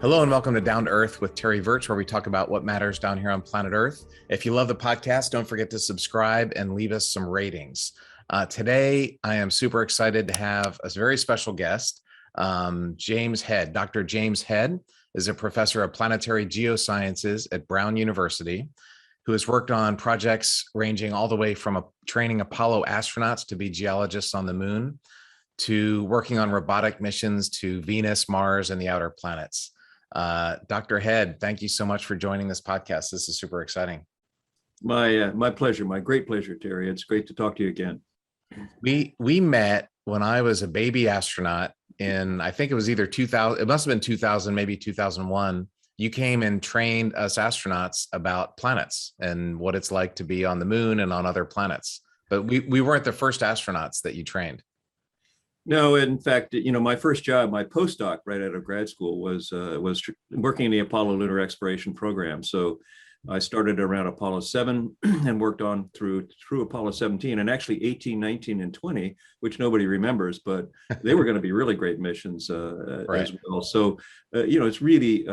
Hello and welcome to Down to Earth with Terry Virts, where we talk about what matters down here on planet Earth. If you love the podcast, don't forget to subscribe and leave us some ratings. Today, I am super excited to have a very special guest, James Head. Dr. James Head is a professor of planetary geosciences at Brown University, who has worked on projects ranging all the way from training Apollo astronauts to be geologists on the moon, to working on robotic missions to Venus, Mars, and the outer planets. Dr. Head, thank you so much for joining this podcast. This is super exciting. My pleasure, my great pleasure, Terry. It's great to talk to you again. We met when I was a baby astronaut in, I think it was either 2000, it must have been 2000, maybe 2001. You came and trained us astronauts about planets and what it's like to be on the moon and on other planets. But we weren't the first astronauts that you trained. No, in fact, my first job, my postdoc right out of grad school was working in the Apollo lunar exploration program. So I started around Apollo 7 and worked on through Apollo 17 and actually 18, 19, and 20, which nobody remembers, but they were going to be really great missions Right. as well. So, it's really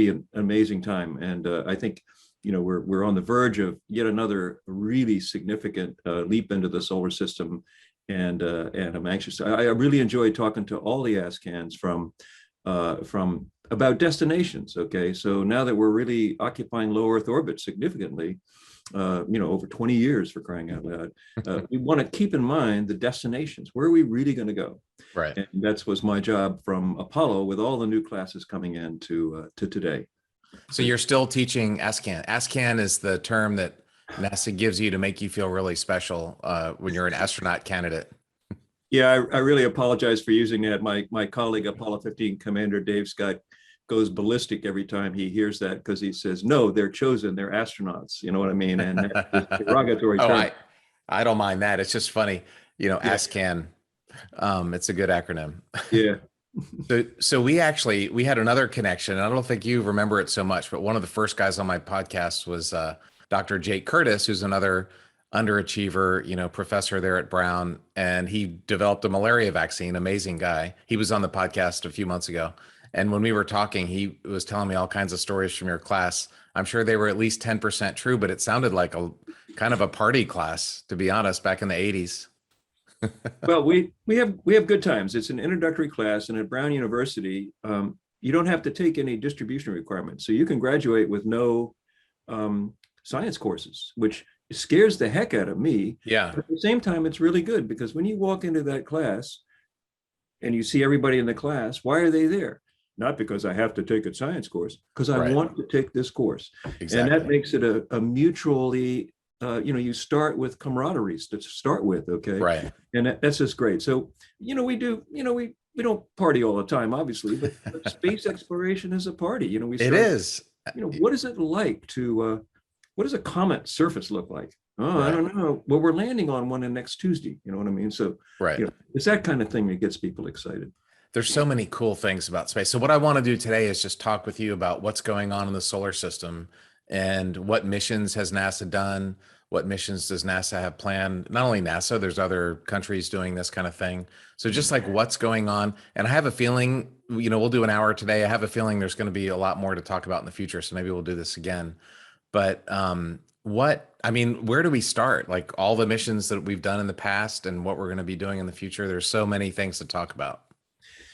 an amazing time. And I think, we're on the verge of yet another really significant leap into the solar system. And I'm anxious. I really enjoyed talking to all the ASCANs from about destinations. Okay, so now that we're really occupying low Earth orbit significantly, over 20 years, for crying out loud, we want to keep in mind the destinations. Where are we really going to go? Right. And that was my job from Apollo, with all the new classes coming in to today. So you're still teaching ASCAN. ASCAN is the term that NASA gives you to make you feel really special when you're an astronaut candidate. Yeah, I really apologize for using that. My colleague, Apollo 15 Commander Dave Scott, goes ballistic every time he hears that, because he says, no, they're chosen, they're astronauts. You know what I mean? And that's a derogatory term. I don't mind that. It's just funny, Yeah. ASCAN. It's a good acronym. Yeah. So we had another connection. I don't think you remember it so much, but one of the first guys on my podcast was Dr. Jake Curtis, who's another underachiever, professor there at Brown, and he developed a malaria vaccine. Amazing guy. He was on the podcast a few months ago. And when we were talking, he was telling me all kinds of stories from your class. I'm sure they were at least 10% true, but it sounded like a kind of a party class, to be honest, back in the 80s. Well, we have good times. It's an introductory class, and at Brown University, you don't have to take any distribution requirements. So you can graduate with no science courses, which scares the heck out of me. Yeah. But at the same time, it's really good, because when you walk into that class and you see everybody in the class, why are they there? Not because I have to take a science course, because I want to take this course. Exactly. And that makes it a mutually, you start with camaraderie to start with, okay? Right. And that's just great. So, we don't party all the time, obviously, but space exploration is a party. It is. What is it like to, what does a comet surface look like? Oh, Right. I don't know. Well, we're landing on one next Tuesday. You know what I mean? So, right. It's that kind of thing that gets people excited. There's so many cool things about space. So what I want to do today is just talk with you about what's going on in the solar system and what missions has NASA done, what missions does NASA have planned. Not only NASA, there's other countries doing this kind of thing. So just like what's going on. And I have a feeling, we'll do an hour today. I have a feeling there's going to be a lot more to talk about in the future. So maybe we'll do this again. But where do we start? Like all the missions that we've done in the past and what we're going to be doing in the future. There's so many things to talk about.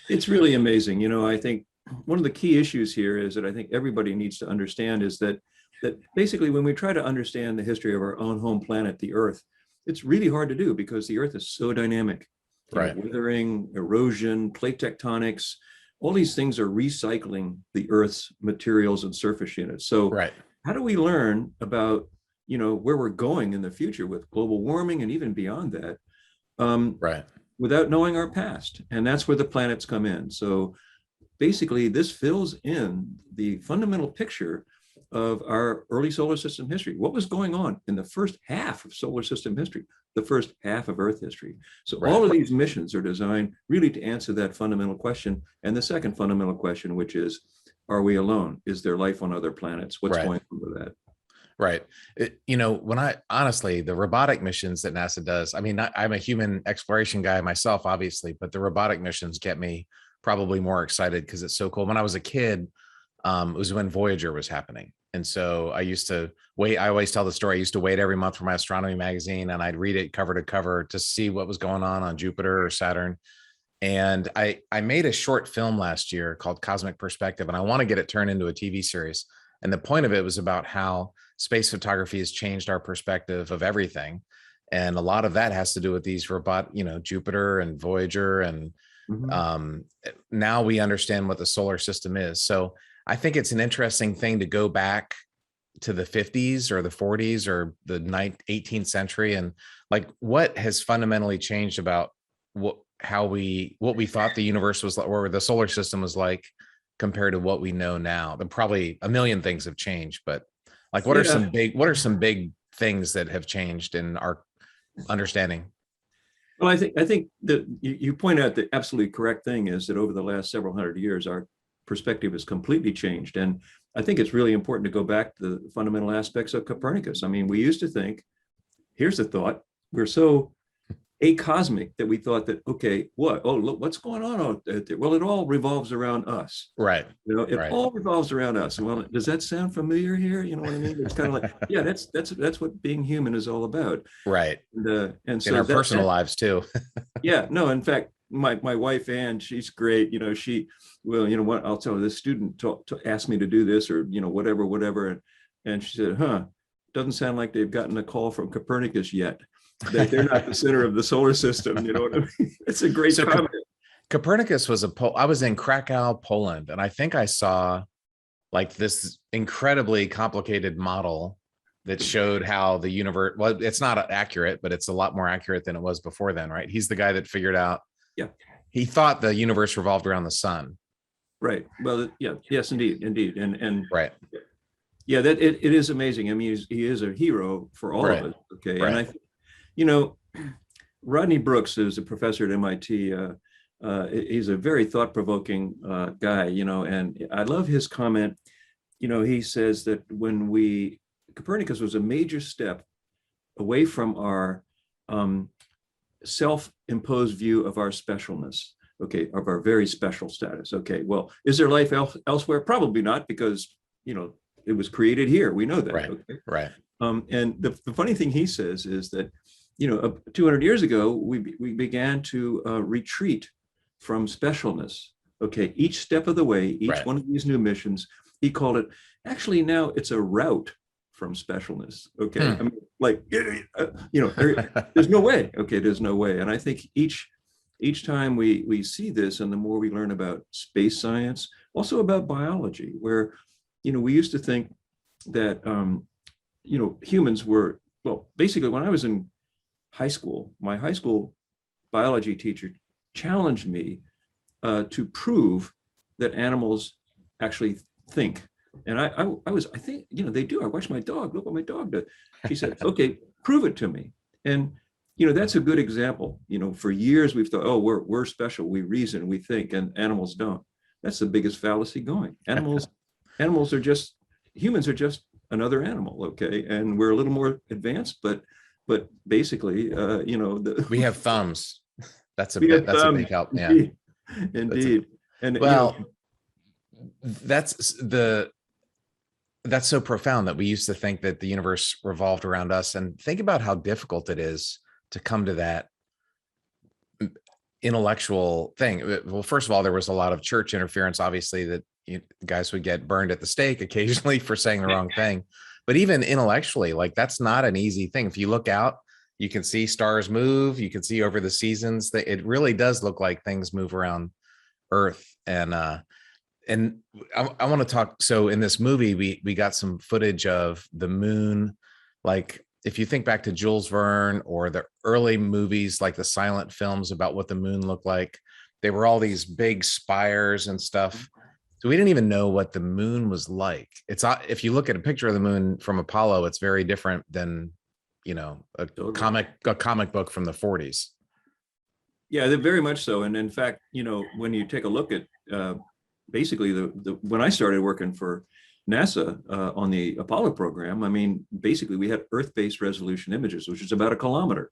It's really amazing. I think one of the key issues here is that I think everybody needs to understand is that basically when we try to understand the history of our own home planet, the Earth, it's really hard to do because the Earth is so dynamic. Right. Weathering, erosion, plate tectonics, all these things are recycling the Earth's materials and surface units. So how do we learn about, where we're going in the future with global warming and even beyond that? Without knowing our past. And that's where the planets come in. So basically this fills in the fundamental picture of our early solar system history. What was going on in the first half of solar system history, the first half of Earth history. So all of these missions are designed really to answer that fundamental question. And the second fundamental question, which is, are we alone? Is there life on other planets? What's going on with that? Right. Honestly, the robotic missions that NASA does, I'm a human exploration guy myself, obviously, but the robotic missions get me probably more excited because it's so cool. When I was a kid, it was when Voyager was happening. And so I used to wait. I always tell the story. I used to wait every month for my astronomy magazine, and I'd read it cover to cover to see what was going on Jupiter or Saturn. And I made a short film last year called Cosmic Perspective, and I want to get it turned into a TV series. And the point of it was about how space photography has changed our perspective of everything. And a lot of that has to do with these robot, Jupiter and Voyager. And now we understand what the solar system is. So I think it's an interesting thing to go back to the 50s or the 40s or the 18th century. And like, what has fundamentally changed about what we thought the universe was like, or the solar system was like, compared to what we know now. And probably a million things have changed, but like, what are some big things that have changed in our understanding? Well, I think that you point out the absolutely correct thing is that over the last several hundred years, our perspective has completely changed. And I think it's really important to go back to the fundamental aspects of Copernicus. I mean, we used to think, here's the thought, we're so acosmic that we thought that, okay, what? Oh, look, what's going on out there? Well, it all revolves around us. Right. It all revolves around us. Well, does that sound familiar here? You know what I mean? It's kind of like, yeah, that's what being human is all about. Right. And so in our personal lives too. Yeah, no, in fact, my wife, Ann, she's great. She will, what, I'll tell her, this student asked me to do this or, whatever. And she said, doesn't sound like they've gotten a call from Copernicus yet. That they're not the center of the solar system. You know what I mean? It's a great comment. Copernicus was I was in Krakow, Poland, and I think I saw like this incredibly complicated model that showed how the universe, well, it's not accurate, but it's a lot more accurate than it was before then, right? He's the guy that figured out, he thought the universe revolved around the sun. Right. Well, yeah, yes, indeed. And right. Yeah, that it is amazing. I mean, he is a hero for all of us. Okay. Right. And I think, Rodney Brooks is a professor at MIT. He's a very thought-provoking guy, and I love his comment. He says that Copernicus was a major step away from our self-imposed view of our specialness, okay, of our very special status. Okay, well, is there life elsewhere? Probably not, because, it was created here. We know that. Right. Okay? Right. And the funny thing he says is that, 200 years ago, we began to retreat from specialness. Okay, each step of the way, each one of these new missions, he called it, actually now it's a route from specialness. Okay, I mean, like, there's no way. Okay, there's no way. And I think each time we see this, and the more we learn about space science, also about biology, where, we used to think that, humans were, well, basically when I was in high school, my high school biology teacher challenged me to prove that animals actually think. And I think, they do. I watch my dog. Look what my dog does. She said, okay, prove it to me. And, that's a good example. For years we've thought, oh, we're special. We reason, we think, and animals don't. That's the biggest fallacy going. Humans are just another animal. Okay. And we're a little more advanced, but basically, we have thumbs. That's a big help. Yeah. Indeed. That's so profound that we used to think that the universe revolved around us, and think about how difficult it is to come to that intellectual thing. Well, first of all, there was a lot of church interference, obviously, that guys would get burned at the stake occasionally for saying the wrong thing. But even intellectually, like, that's not an easy thing. If you look out, you can see stars move, you can see over the seasons, that it really does look like things move around Earth. And I want to talk. So in this movie, we got some footage of the moon. Like, if you think back to Jules Verne or the early movies, like the silent films about what the moon looked like, they were all these big spires and stuff. So we didn't even know what the moon was like. It's, if you look at a picture of the moon from Apollo, it's very different than, a comic book from the 40s. Yeah, they're very much so. And in fact, when you take a look at basically when I started working for NASA on the Apollo program, I mean, basically we had Earth-based resolution images, which is about a kilometer.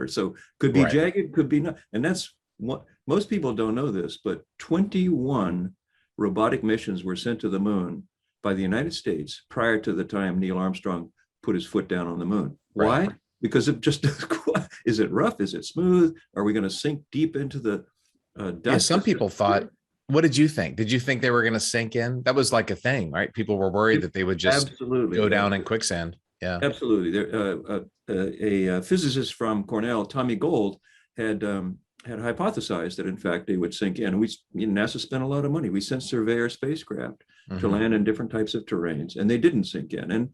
So could be jagged, could be not. And that's one most people don't know this, but 21 robotic missions were sent to the moon by the United States prior to the time Neil Armstrong put his foot down on the moon. Right. Why? Because it just, is it rough? Is it smooth? Are we going to sink deep into the dust? Yeah, some people thought, what did you think? Did you think they were going to sink in? That was like a thing, right? People were worried that they would just go down in quicksand. Yeah, absolutely. A physicist from Cornell, Tommy Gold, had hypothesized that in fact they would sink in. NASA spent a lot of money. We sent surveyor spacecraft to land in different types of terrains, and they didn't sink in. And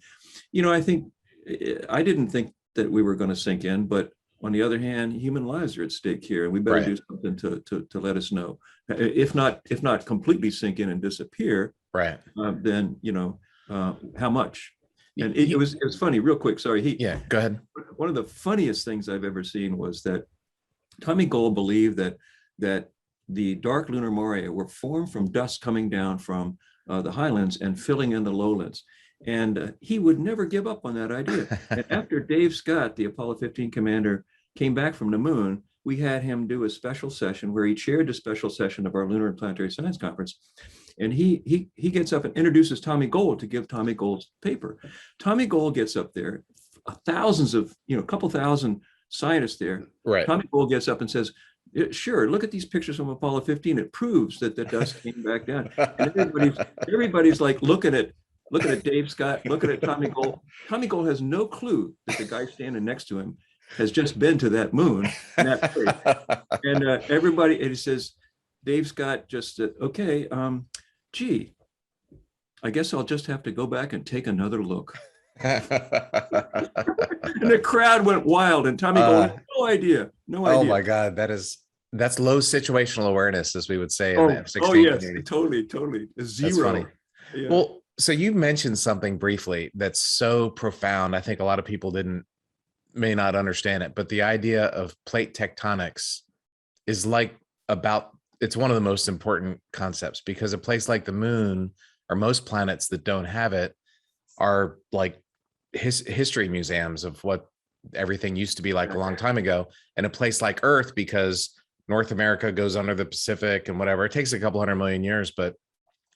I didn't think that we were going to sink in, but on the other hand, human lives are at stake here, and we better do something to let us know. If not completely sink in and disappear, right? Then how much? And it was funny, real quick. Sorry. Go ahead. One of the funniest things I've ever seen was that Tommy Gold believed that the dark lunar moria were formed from dust coming down from the highlands and filling in the lowlands. And he would never give up on that idea. And after Dave Scott, the Apollo 15 commander, came back from the moon, we had him do a special session where he chaired the special session of our Lunar and Planetary Science Conference. And he gets up and introduces Tommy Gold to give Tommy Gold's paper. Tommy Gold gets up there, a couple thousand scientists there. Right. Tommy Gold gets up and says, sure, look at these pictures from Apollo 15. It proves that the dust came back down. And everybody's like looking at Dave Scott, looking at Tommy Gold. Tommy Gold has no clue that the guy standing next to him has just been to that moon. And he says, Dave Scott just said, okay, gee, I guess I'll just have to go back and take another look. And the crowd went wild, and Tommy Gold had no idea. Oh my God, that's low situational awareness, as we would say in the F-16 yes, community. Totally. Zero. That's funny. Yeah. Well, so you mentioned something briefly that's so profound. I think a lot of people may not understand it, but the idea of plate tectonics is it's one of the most important concepts, because a place like the moon, or most planets that don't have it, are like history museums of what everything used to be like a long time ago. And a place like Earth, because North America goes under the Pacific and whatever, it takes a couple 100 million years, but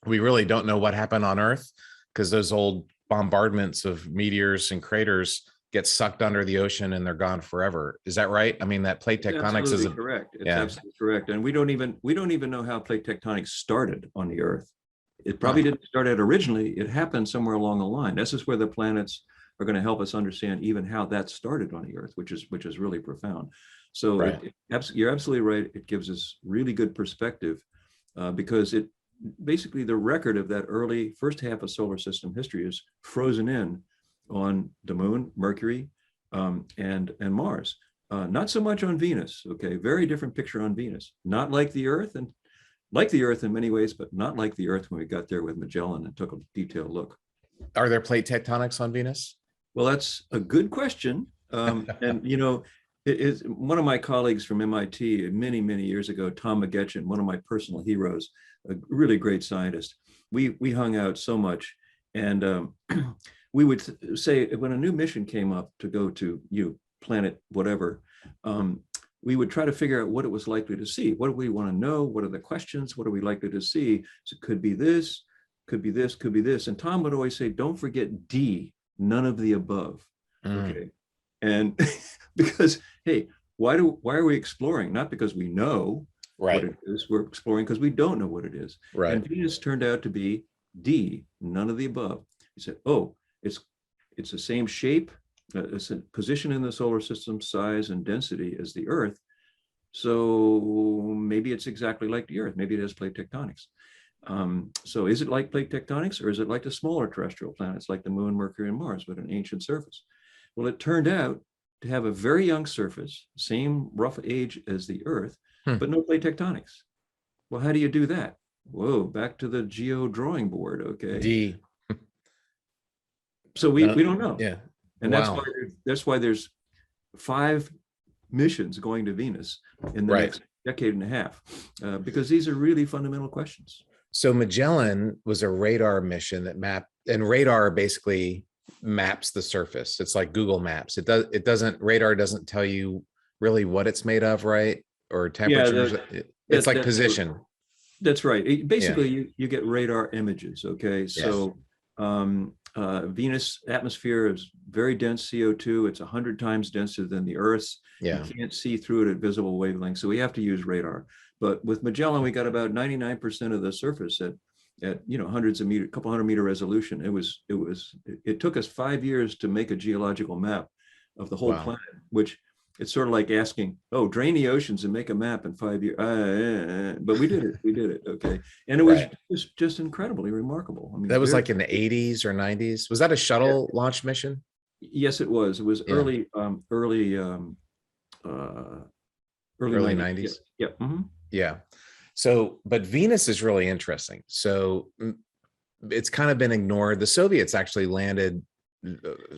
we really don't know what happened on Earth, because those old bombardments of meteors and craters get sucked under the ocean and they're gone forever. Is that right? I mean, that plate tectonics is correct. It's absolutely correct. And we don't even know how plate tectonics started on the Earth. It probably didn't start out originally. It happened somewhere along the line. This is where the planets are going to help us understand even how that started on the Earth, which is really profound. So you're absolutely right. It gives us really good perspective because it basically, the record of that early first half of solar system history is frozen in on the moon, Mercury, and Mars. Not so much on Venus. Okay, very different picture on Venus. Not like the Earth, and like the Earth in many ways, but not like the Earth when we got there with Magellan and took a detailed look. Are there plate tectonics on Venus? Well, that's a good question. And one of my colleagues from MIT many years ago, Tom McGetchen, one of my personal heroes, a really great scientist. We hung out so much, and we would say when a new mission came up to go to planet whatever, we would try to figure out what it was likely to see. What do we want to know? What are the questions? What are we likely to see? So it could be this, could be this, could be this. And Tom would always say, don't forget D, none of the above. Okay. And because, hey, why are we exploring? Not because we know what it is. We're exploring because we don't know what it is. Right. And Venus turned out to be D, none of the above. He said, oh, it's the same shape, it's a position in the solar system, size and density as the Earth. So maybe it's exactly like the Earth. Maybe it has plate tectonics. So is it like plate tectonics, or is it like the smaller terrestrial planets like the Moon, Mercury, and Mars with an ancient surface? Well, it turned out to have a very young surface, same rough age as the Earth, but no plate tectonics. Well, how do you do that? Whoa, back to the geo drawing board. Okay. D. So we don't know. Yeah. And that's why there's 5 missions going to Venus in the next decade and a half, because these are really fundamental questions. So Magellan was a radar mission that mapped, and radar basically maps the surface. It's like Google Maps. Radar doesn't tell you really what it's made of, right? Or temperatures. It's like position. That's right. Basically, you get radar images. Okay, so Venus atmosphere is very dense CO2. It's 100 times denser than the Earth's. You can't see through it at visible wavelengths, so we have to use radar. But with Magellan, we got about 99% of the surface at hundreds of meters, couple 100 meter resolution. It took us 5 years to make a geological map of the whole planet, which it's sort of like asking, oh, drain the oceans and make a map in 5 years. But we did it. Okay. And it was just incredibly remarkable. I mean, that was like in the 80s or 90s. Was that a shuttle launch mission? Yes, it was. It was early 90s. Yeah. Mm-hmm. Yeah. So, but Venus is really interesting. So it's kind of been ignored. The Soviets actually landed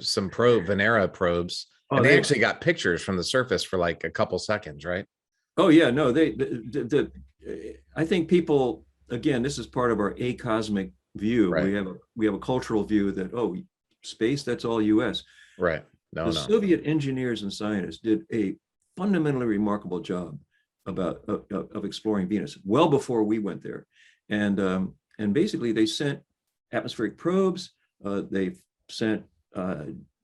some Venera probes, and they actually got pictures from the surface for like a couple seconds, right? Oh yeah, no, I think people, again, this is part of our acosmic view. Right. We have a cultural view that, oh, space, that's all US. Right. The Soviet engineers and scientists did a fundamentally remarkable job of exploring Venus well before we went there, and basically they sent atmospheric probes. They sent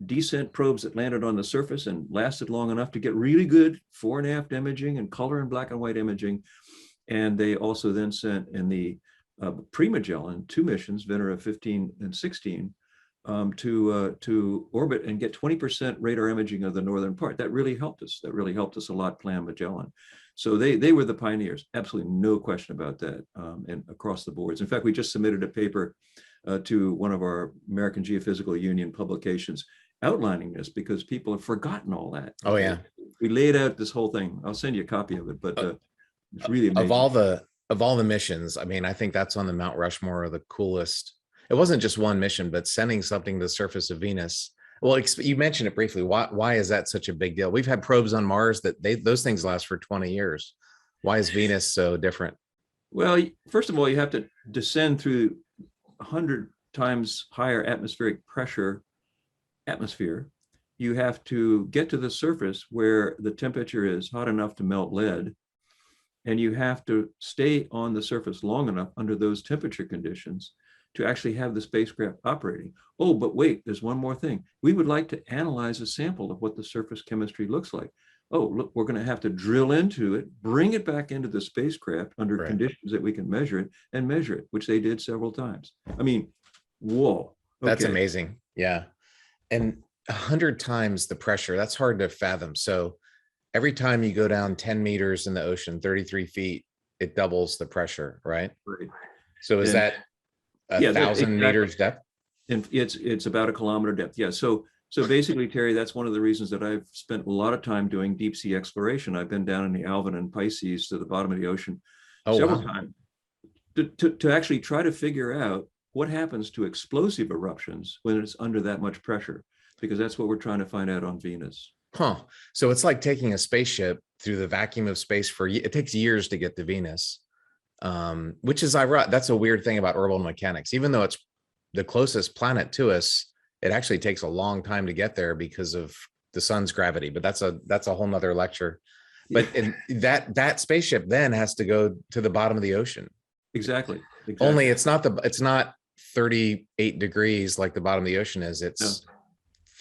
descent probes that landed on the surface and lasted long enough to get really good fore and aft imaging and color and black and white imaging. And they also then sent in the pre-Magellan 2 missions, Venera 15 and 16, to orbit and get 20% radar imaging of the northern part. That really helped us. That really helped us a lot plan Magellan. So they were the pioneers, absolutely no question about that, and across the boards. In fact, we just submitted a paper to one of our American Geophysical Union publications outlining this, because people have forgotten all that. Oh yeah. We laid out this whole thing. I'll send you a copy of it, but it's really amazing. Of all the missions, I mean, I think that's on the Mount Rushmore of the coolest. It wasn't just one mission, but sending something to the surface of Venus. Well, you mentioned it briefly. Why is that such a big deal? We've had probes on Mars that those things last for 20 years. Why is Venus so different? Well, first of all, you have to descend through 100 times higher atmospheric pressure atmosphere. You have to get to the surface where the temperature is hot enough to melt lead. And you have to stay on the surface long enough under those temperature conditions to actually have the spacecraft operating. Oh, but wait, there's one more thing. We would like to analyze a sample of what the surface chemistry looks like. Oh, look, we're going to have to drill into it, bring it back into the spacecraft under conditions that we can measure it, which they did several times. I mean, whoa. Okay. That's amazing. Yeah. And 100 times the pressure, that's hard to fathom. So every time you go down 10 meters in the ocean, 33 feet, it doubles the pressure, right? Right. So is that 1,000 meters depth? And it's about 1 kilometer depth. Yeah. So basically, Terry, that's one of the reasons that I've spent a lot of time doing deep sea exploration. I've been down in the Alvin and Pisces to the bottom of the ocean several times to actually try to figure out what happens to explosive eruptions when it's under that much pressure, because that's what we're trying to find out on Venus. Huh. So it's like taking a spaceship through the vacuum of space it takes years to get to Venus, which is ironic. That's a weird thing about orbital mechanics. Even though it's the closest planet to us, it actually takes a long time to get there because of the sun's gravity. But that's a whole nother lecture. But that spaceship then has to go to the bottom of the ocean. Exactly. Only it's not 38 degrees like the bottom of the ocean is. It's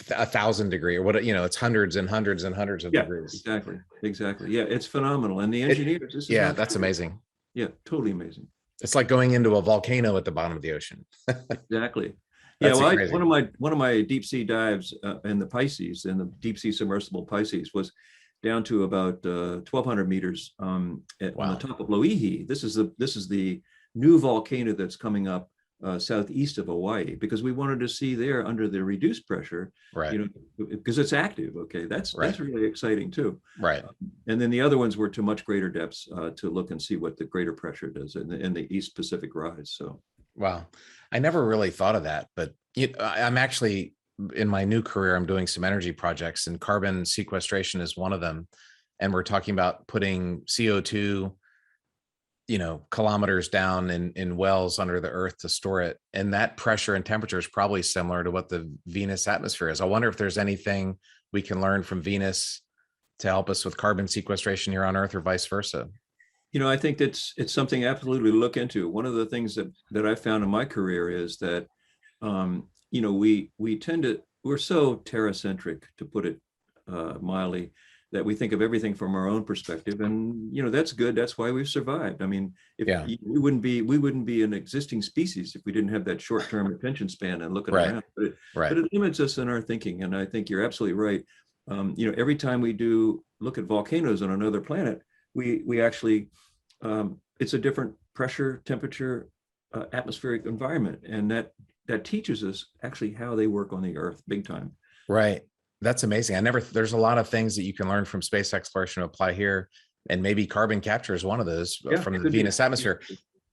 1,000 degrees or what, it's hundreds and hundreds and hundreds of degrees. Exactly. Yeah, it's phenomenal. And the engineers, that's amazing. Yeah, totally amazing. It's like going into a volcano at the bottom of the ocean. Exactly. Yeah, well, one of my deep sea dives in the Pisces, in the deep sea submersible Pisces, was down to about 1,200 meters on the top of Loihi. This is the new volcano that's coming up southeast of Hawaii, because we wanted to see there under the reduced pressure, right? Because it's active. Okay, that's really exciting too. Right. And then the other ones were to much greater depths to look and see what the greater pressure does in the East Pacific rise. So, wow, I never really thought of that, but I'm actually in my new career, I'm doing some energy projects, and carbon sequestration is one of them. And we're talking about putting CO2 kilometers down in wells under the earth to store it. And that pressure and temperature is probably similar to what the Venus atmosphere is. I wonder if there's anything we can learn from Venus to help us with carbon sequestration here on Earth, or vice versa. I think it's something absolutely to look into. One of the things that I found in my career is that, we're so terra-centric, to put it mildly, that we think of everything from our own perspective, and that's good. That's why we've survived. I mean, if Yeah. we wouldn't be an existing species if we didn't have that short-term attention span and looking around. But it limits us in our thinking, and I think you're absolutely right. Every time we do look at volcanoes on another planet, we actually it's a different pressure, temperature, atmospheric environment, and that teaches us actually how they work on the Earth big time. Right. That's amazing. There's a lot of things that you can learn from space exploration to apply here. And maybe carbon capture is one of those from the Venus atmosphere.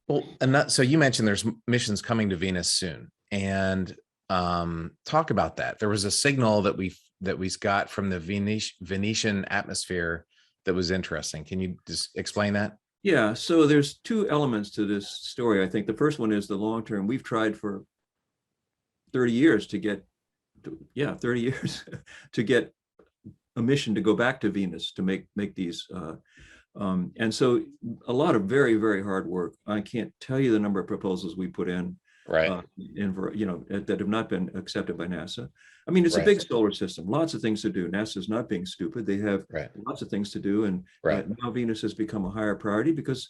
Well, and so you mentioned there's missions coming to Venus soon, and talk about that. There was a signal that we got from the Venetian atmosphere that was interesting. Can you just explain that? Yeah. So there's two elements to this story. I think the first one is the long term. We've tried for 30 years to get 30 years to get a mission to go back to Venus to make these. And so a lot of very, very hard work. I can't tell you the number of proposals we put in, that have not been accepted by NASA. I mean, it's a big solar system, lots of things to do. NASA's not being stupid. They have lots of things to do. And now Venus has become a higher priority because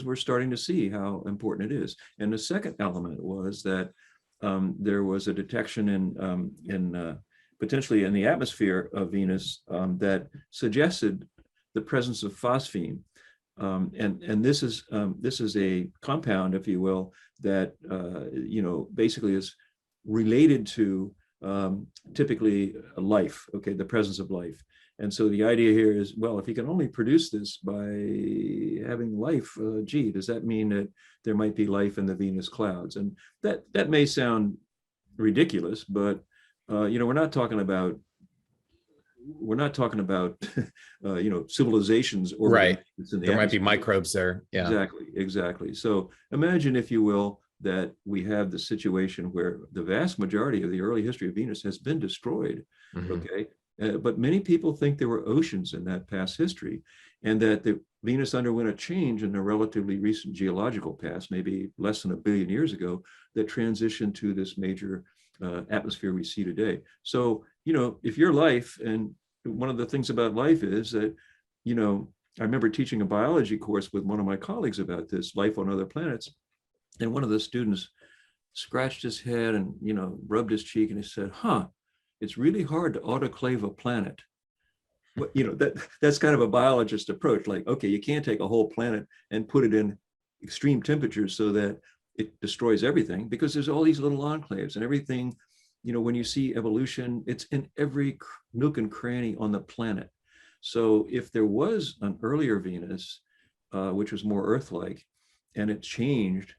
we're starting to see how important it is. And the second element was that there was a detection in potentially in the atmosphere of Venus that suggested the presence of phosphine, and this is a compound, if you will, that basically is related to typically life. Okay, the presence of life. And so the idea here is, well, if you can only produce this by having life, does that mean that there might be life in the Venus clouds? And that may sound ridiculous, but we're not talking about civilizations, or there might be microbes there. Yeah, exactly. So imagine, if you will, that we have the situation where the vast majority of the early history of Venus has been destroyed. Okay. But many people think there were oceans in that past history, and that the Venus underwent a change in the relatively recent geological past, maybe less than 1 billion years ago, that transitioned to this major atmosphere we see today. So, if your life, and one of the things about life is that, I remember teaching a biology course with one of my colleagues about this, life on other planets, and one of the students scratched his head and, rubbed his cheek, and he said, it's really hard to autoclave a planet. But, that's kind of a biologist approach. Like, okay, you can't take a whole planet and put it in extreme temperatures so that it destroys everything, because there's all these little enclaves and everything. When you see evolution, it's in every nook and cranny on the planet. So if there was an earlier Venus, which was more Earth-like, and it changed,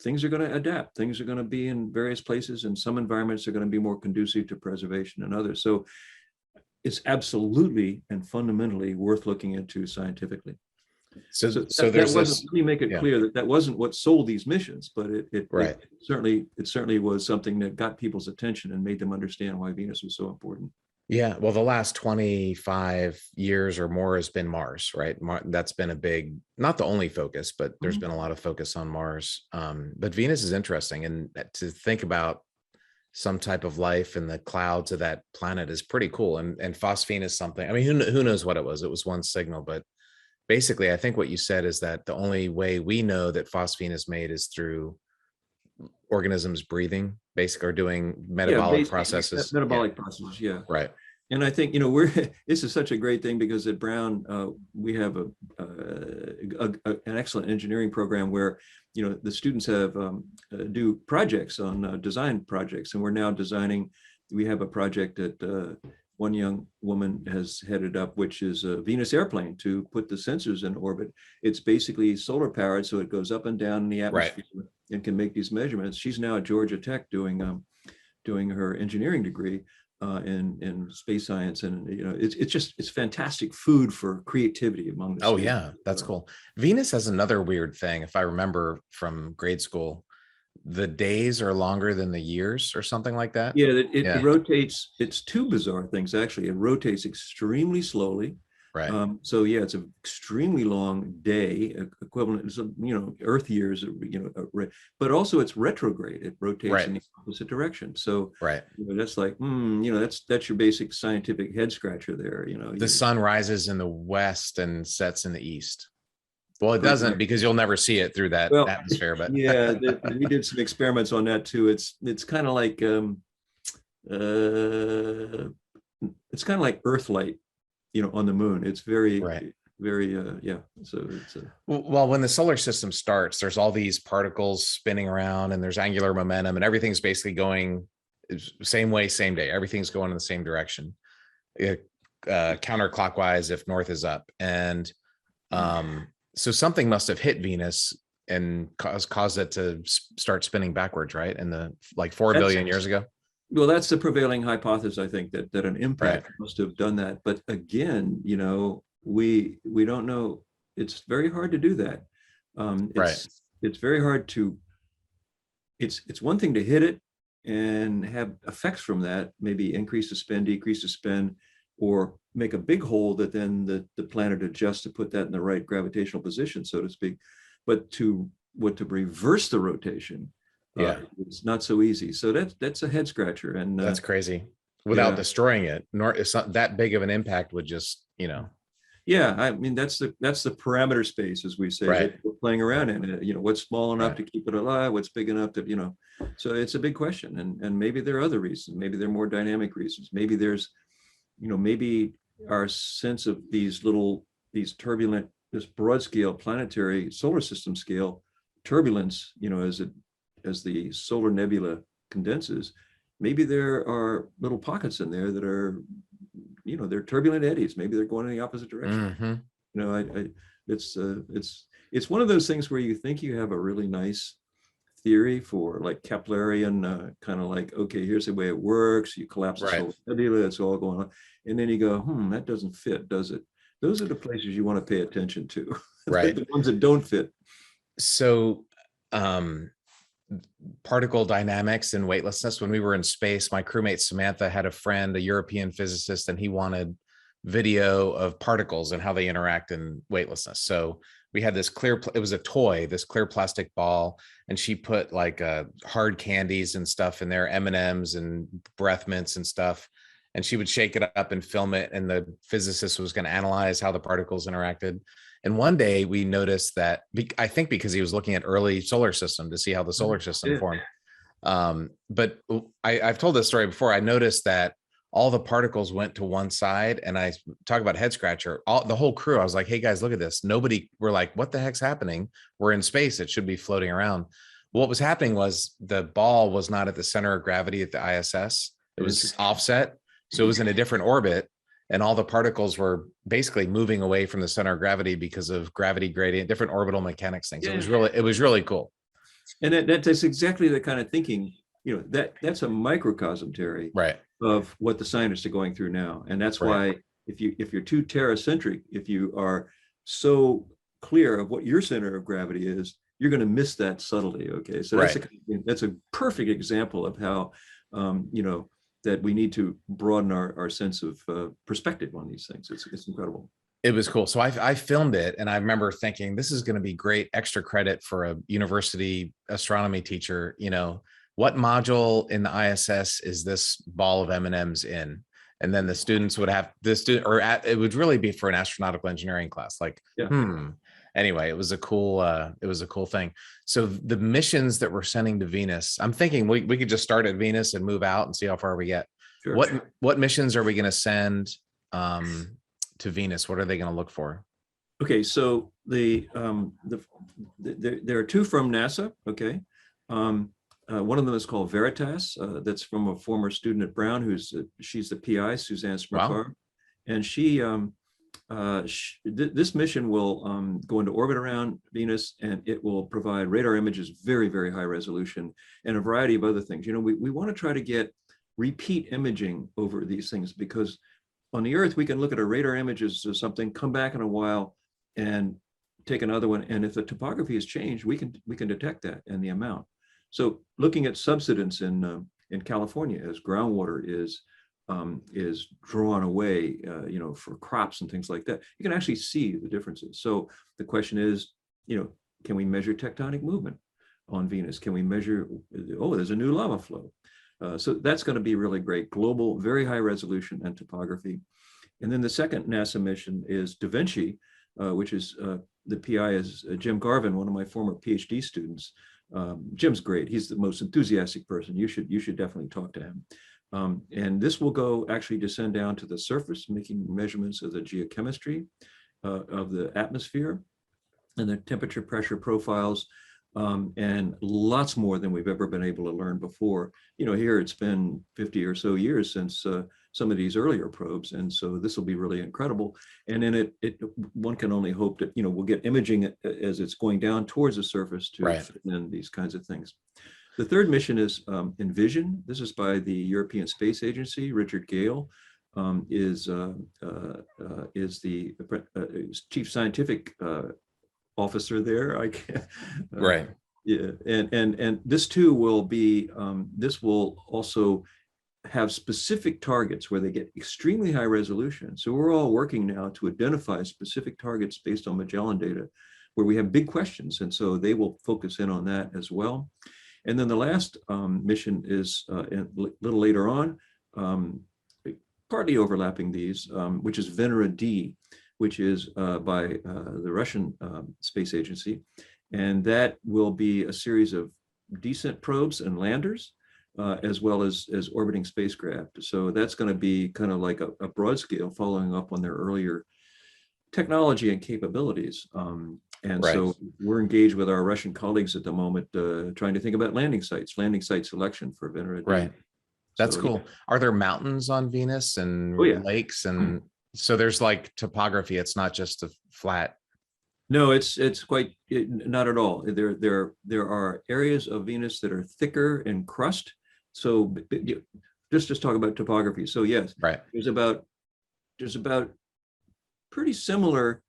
things are going to adapt. Things are going to be in various places, and some environments are going to be more conducive to preservation than others. So it's absolutely and fundamentally worth looking into scientifically. So there's this. Let me make it clear that wasn't what sold these missions, but it certainly was something that got people's attention and made them understand why Venus was so important. Yeah, well, the last 25 years or more has been Mars, right? That's been a big, not the only focus, but there's been a lot of focus on Mars. But Venus is interesting, and to think about some type of life in the clouds of that planet is pretty cool. And phosphine is something. I mean, who knows what it was? It was one signal, but basically, I think what you said is that the only way we know that phosphine is made is through organisms breathing, basically, or doing metabolic processes. Metabolic processes, yeah. Right. And I think, this is such a great thing, because at Brown, we have an excellent engineering program where, the students have do projects on design projects. And we're now designing, we have a project that one young woman has headed up, which is a Venus airplane to put the sensors in orbit. It's basically solar powered, so it goes up and down in the atmosphere and can make these measurements. She's now at Georgia Tech doing her engineering degree in space science, and it's fantastic food for creativity among the students. Yeah, that's cool. Venus has another weird thing. If I remember from grade school, the days are longer than the years, or something like that. It rotates. It's two bizarre things, actually. It rotates extremely slowly, Right. So yeah, it's an extremely long day, equivalent to, Earth years, but also it's retrograde. It rotates in the opposite direction. So that's like, that's your basic scientific head scratcher there. The sun rises in the west and sets in the east. Well, it doesn't, because you'll never see it through that atmosphere. But yeah, we did some experiments on that too. It's kind of like Earth light, on the moon. It's very very So it's well, when the solar system starts, there's all these particles spinning around, and there's angular momentum, and everything's basically going same way, same day. Everything's going in the same direction, counterclockwise if north is up. And so something must have hit Venus and caused it to start spinning backwards, right? In the 4 billion years ago. Well, that's the prevailing hypothesis, I think, that an impact must have done that. But again, we don't know. It's very hard to do that. It's very hard to. It's one thing to hit it and have effects from that, maybe increase the spin, decrease the spin, or make a big hole that then the planet adjusts to put that in the right gravitational position, so to speak. But to reverse the rotation, it's not so easy. So that's a head scratcher, and that's crazy. Without destroying it, nor it's not that big of an impact would just, Yeah, I mean that's the parameter space, as we say. We're playing around in it. What's small enough to keep it alive? What's big enough to, So it's a big question, and maybe there are other reasons. Maybe there are more dynamic reasons. Maybe there's, maybe our sense of these turbulent, this broad scale planetary solar system scale turbulence, as the solar nebula condenses, maybe there are little pockets in there that are, they're turbulent eddies. Maybe they're going in the opposite direction. It's one of those things where you think you have a really nice theory for like Keplerian, kind of like, okay, here's the way it works. You collapse the solar nebula, it's all going on. And then you go, that doesn't fit, does it? Those are the places you want to pay attention to, the ones that don't fit. So, particle dynamics and weightlessness. When we were in space, my crewmate Samantha had a friend, a European physicist, and he wanted video of particles and how they interact in weightlessness. So we had this it was a toy, this clear plastic ball, and she put like hard candies and stuff in there, M&Ms and breath mints and stuff. And she would shake it up and film it. And the physicist was going to analyze how the particles interacted. And one day we noticed that, I think because he was looking at early solar system to see how the solar system formed. But I've told this story before. I noticed that all the particles went to one side, and I talk about head scratcher. The whole crew, I was like, hey guys, look at this. We're like, what the heck's happening? We're in space. It should be floating around. What was happening was the ball was not at the center of gravity at the ISS. It was offset. So it was in a different orbit. And all the particles were basically moving away from the center of gravity because of gravity gradient, different orbital mechanics things. It was really cool. And that's exactly the kind of thinking, that's a microcosm, Terry, of what the scientists are going through now. And that's why if you're too terracentric, if you are so clear of what your center of gravity is, you're going to miss that subtlety. Okay. So that's a perfect example of how, that we need to broaden our sense of perspective on these things. It's incredible. It was cool. So I filmed it, and I remember thinking, this is going to be great extra credit for a university astronomy teacher. What module in the ISS is this ball of M&Ms in? And then the students would have it would really be for an astronautical engineering class. Anyway, it was a cool thing. So the missions that we're sending to Venus, I'm thinking we could just start at Venus and move out and see how far we get. Sure. What missions are we going to send to Venus? What are they going to look for? Okay, so there are two from NASA. Okay, one of them is called Veritas. That's from a former student at Brown, she's the PI, Suzanne Smirkar, and this mission will go into orbit around Venus, and it will provide radar images, very, very high resolution, and a variety of other things. We want to try to get repeat imaging over these things, because on the Earth, we can look at a radar images or something, come back in a while and take another one. And if the topography has changed, we can detect that and the amount. So looking at subsidence in California as groundwater is is drawn away, for crops and things like that, you can actually see the differences. So the question is, can we measure tectonic movement on Venus? Can we measure, there's a new lava flow? So that's going to be really great. Global, very high resolution and topography. And then the second NASA mission is Da Vinci, which is the PI is Jim Garvin, one of my former PhD students. Jim's great. He's the most enthusiastic person. You should definitely talk to him. And this will actually descend down to the surface, making measurements of the geochemistry of the atmosphere and the temperature pressure profiles, and lots more than we've ever been able to learn before. Here it's been 50 or so years since some of these earlier probes, and so this will be really incredible. And then one can only hope that we'll get imaging as it's going down towards the surface to fit in these kinds of things. The third mission is Envision. This is by the European Space Agency. Richard Gale is the chief scientific officer there. Yeah, and this too will be. This will also have specific targets where they get extremely high resolution. So we're all working now to identify specific targets based on Magellan data, where we have big questions, and so they will focus in on that as well. And then the last mission is a little later on, partly overlapping these, which is Venera D, which is by the Russian Space Agency. And that will be a series of descent probes and landers, as well as orbiting spacecraft. So that's going to be kind of like a broad scale, following up on their earlier technology and capabilities. So we're engaged with our Russian colleagues at the moment, trying to think about landing site selection for Venera D. Right. That's cool. Yeah. Are there mountains on Venus and lakes? And so there's like topography. It's not just a flat. No, it's quite not at all. There are areas of Venus that are thicker in crust. So just talk about topography. So yes, there's about pretty similar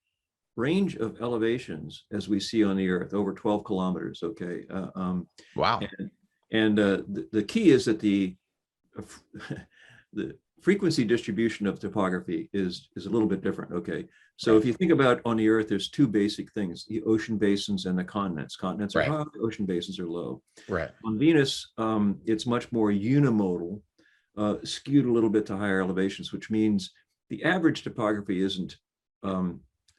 range of elevations as we see on the Earth, over 12 kilometers. Okay. Wow. And the key is that the frequency distribution of topography is a little bit different. Okay. So if you think about on the Earth, there's two basic things: the ocean basins and the continents. Continents are high, ocean basins are low. Right. On Venus, it's much more unimodal, skewed a little bit to higher elevations, which means the average topography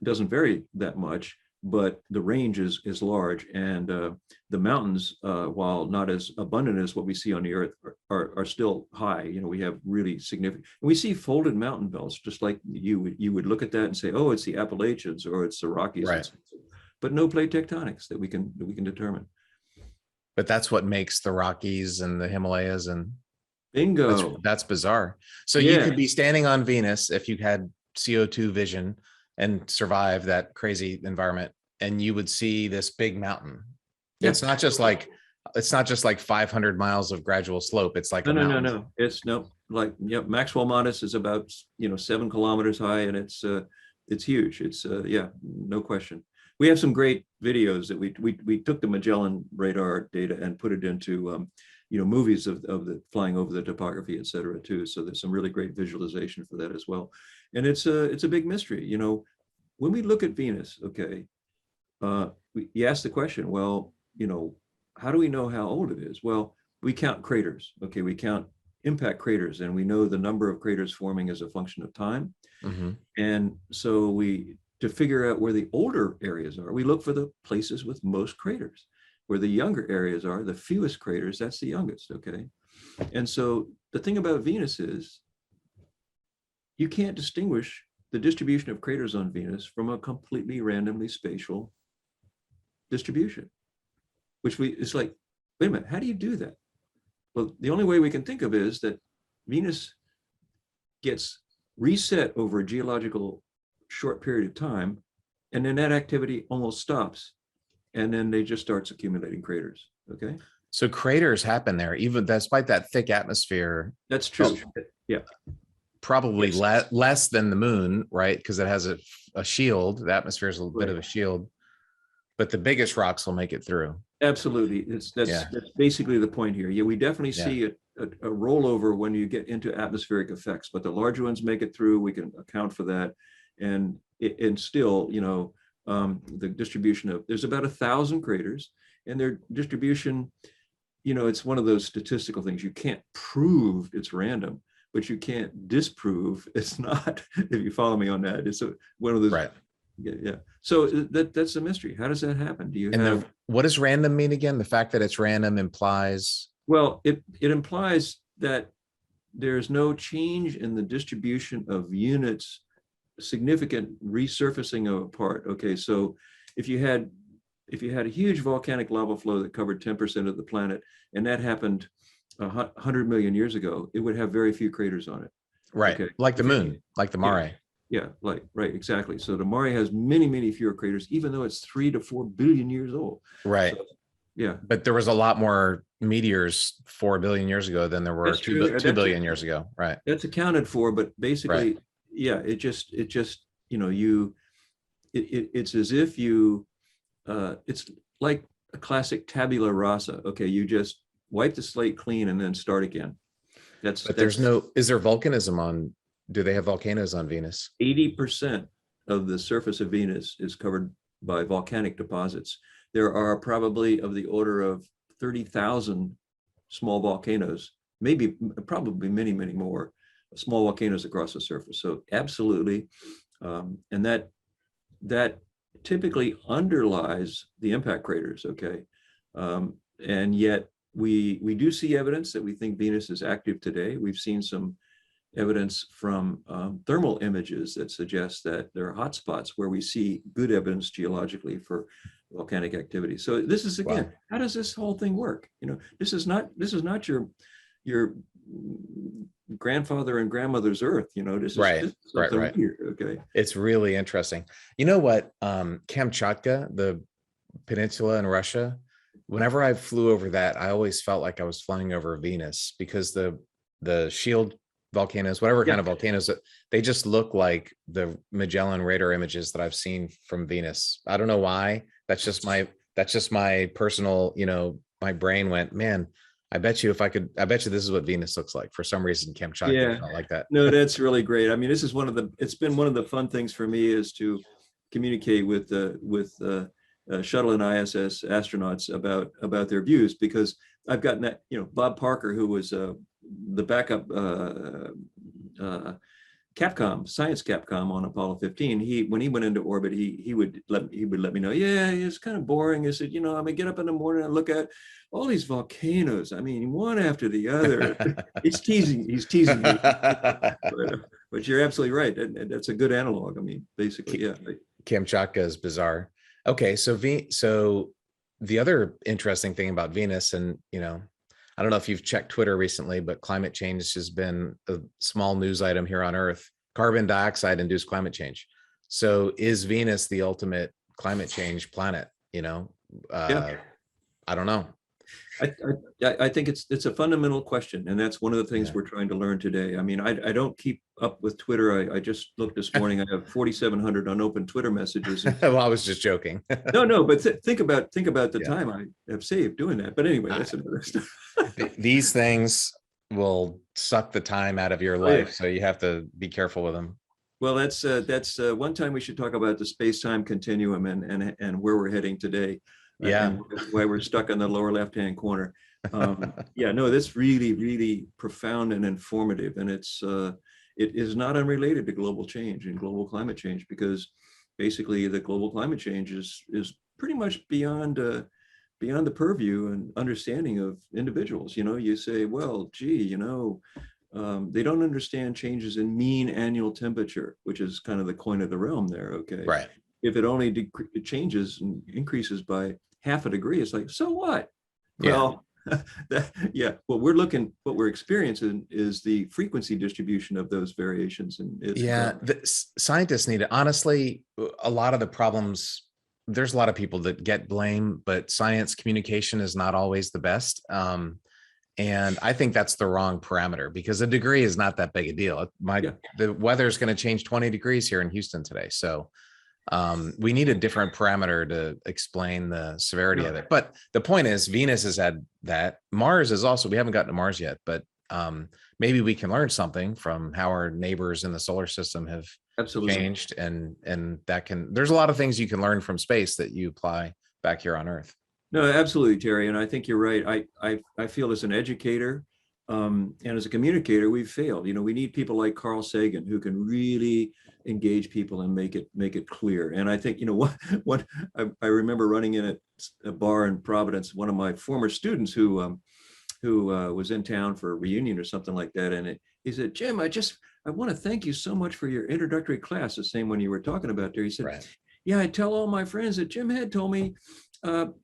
doesn't vary that much, but the range is large, and the mountains, while not as abundant as what we see on the Earth, are still high. We have really significant. And we see folded mountain belts, just like you would look at that and say, oh, it's the Appalachians or it's the Rockies, but no plate tectonics that we can determine. But that's what makes the Rockies and the Himalayas and bingo. That's bizarre. So you could be standing on Venus if you had CO2 vision and survive that crazy environment, and you would see this big mountain. It's not just like 500 miles of gradual slope. It's like no. It's Maxwell Modus is about 7 kilometers high, and it's huge. It's no question. We have some great videos that we took the Magellan radar data and put it into movies of the flying over the topography, et cetera, too. So there's some really great visualization for that as well. And it's a big mystery. When we look at Venus, okay, you ask the question, well, how do we know how old it is? Well, we count craters. Okay, we count impact craters, and we know the number of craters forming as a function of time. Mm-hmm. And so to figure out where the older areas are, we look for the places with most craters. Where the younger areas are, the fewest craters, that's the youngest, okay? And so the thing about Venus is you can't distinguish the distribution of craters on Venus from a completely randomly spatial distribution, it's like, wait a minute, how do you do that? Well, the only way we can think of it is that Venus gets reset over a geological short period of time, and then that activity almost stops. And then they just starts accumulating craters. Okay. So craters happen there, even despite that thick atmosphere. That's true. Yeah. Probably less than the moon, right? Because it has a shield. The atmosphere is a little bit of a shield, but the biggest rocks will make it through. Absolutely. That's basically the point here. Yeah, we definitely see it a rollover when you get into atmospheric effects, but the larger ones make it through. We can account for that, and still, the distribution of, there's about 1,000 craters, and their distribution, it's one of those statistical things. You can't prove it's random, but you can't disprove it's not. If you follow me on that, it's one of those. Right. Yeah. So that's a mystery. How does that happen? Do you have? What does random mean again? The fact that it's random implies. Well, it implies that there's no change in the distribution of units, significant resurfacing of a part. Okay, so if you had a huge volcanic lava flow that covered 10% of the planet, and that happened 100 million years ago, it would have very few craters on it. Right, okay. Like the moon, like the Mare. Yeah, right, exactly. So the Mare has many, many fewer craters, even though it's 3 to 4 billion years old. Right. So, yeah. But there was a lot more meteors 4 billion years ago than there were 2 billion years ago. Right. That's accounted for, but basically, yeah, it just it's as if you, it's like a classic tabula rasa. Okay, you just wipe the slate clean and then start again. Is there volcanism do they have volcanoes on Venus? 80% of the surface of Venus is covered by volcanic deposits. There are probably of the order of 30,000 small volcanoes, probably many, many more small volcanoes across the surface. So absolutely. And that typically underlies the impact craters, okay? And yet we do see evidence that we think Venus is active today. We've seen some evidence from thermal images that suggest that there are hotspots where we see good evidence geologically for volcanic activity. So this is, again, wow. How does this whole thing work? This is not your grandfather and grandmother's Earth. This is right. Weird. Okay, it's really interesting. You know what? Kamchatka, the peninsula in Russia. Whenever I flew over that, I always felt like I was flying over Venus, because the shield volcanoes, whatever kind of volcanoes, they just look like the Magellan radar images that I've seen from Venus. I don't know why. That's just my personal, my brain went, man, I bet you this is what Venus looks like. For some reason, Kamchatka felt like that. No, that's really great. I mean, this is it's been one of the fun things for me, is to communicate with shuttle and ISS astronauts about their views, because I've gotten that, Bob Parker, who was the backup science Capcom on Apollo 15. When he went into orbit, he would let me know, yeah, it's kind of boring. I said, I'm gonna get up in the morning and look at all these volcanoes. I mean, one after the other. He's teasing me. But you're absolutely right. And that's a good analog. I mean, basically, yeah. Kamchatka is bizarre. Okay, so the other interesting thing about Venus, and I don't know if you've checked Twitter recently, but climate change has been a small news item here on Earth. Carbon dioxide induced climate change. So is Venus the ultimate climate change planet? I don't know. I think it's a fundamental question, and that's one of the things we're trying to learn today. I mean, I don't keep up with Twitter. I just looked this morning. I have 4,700 unopened Twitter messages. Well, I was just joking. No, but think about the time I have saved doing that. But anyway, that's another stuff. These things will suck the time out of your life, so you have to be careful with them. Well, that's one time we should talk about the space-time continuum and where we're heading today. And why we're stuck in the lower left-hand corner. That's really, really profound and informative, and it is not unrelated to global change and global climate change, because basically the global climate change is pretty much beyond the purview and understanding of individuals. You say, well, gee, they don't understand changes in mean annual temperature, which is kind of the coin of the realm there. Okay, right. If it only changes and increases by half a degree, it's like, so what? Well, what we're experiencing is the frequency distribution of those variations. And the scientists need it. Honestly, a lot of the problems, there's a lot of people that get blame, but science communication is not always the best. And I think that's the wrong parameter, because a degree is not that big a deal. The weather is going to change 20 degrees here in Houston today. So We need a different parameter to explain the severity of it. But the point is, Venus has had that. Mars is also, we haven't gotten to Mars yet, but maybe we can learn something from how our neighbors in the solar system have changed. And that can, there's a lot of things you can learn from space that you apply back here on Earth. No, absolutely, Terry. And I think you're right. I feel as an educator and as a communicator, we've failed. You know, we need people like Carl Sagan who can really engage people and make it clear. And I think, you know, what I remember running in a bar in Providence, one of my former students who was in town for a reunion or something like that. And he said, Jim, I want to thank you so much for your introductory class, the same one you were talking about there. He said, right. Yeah, I tell all my friends that Jim had told me,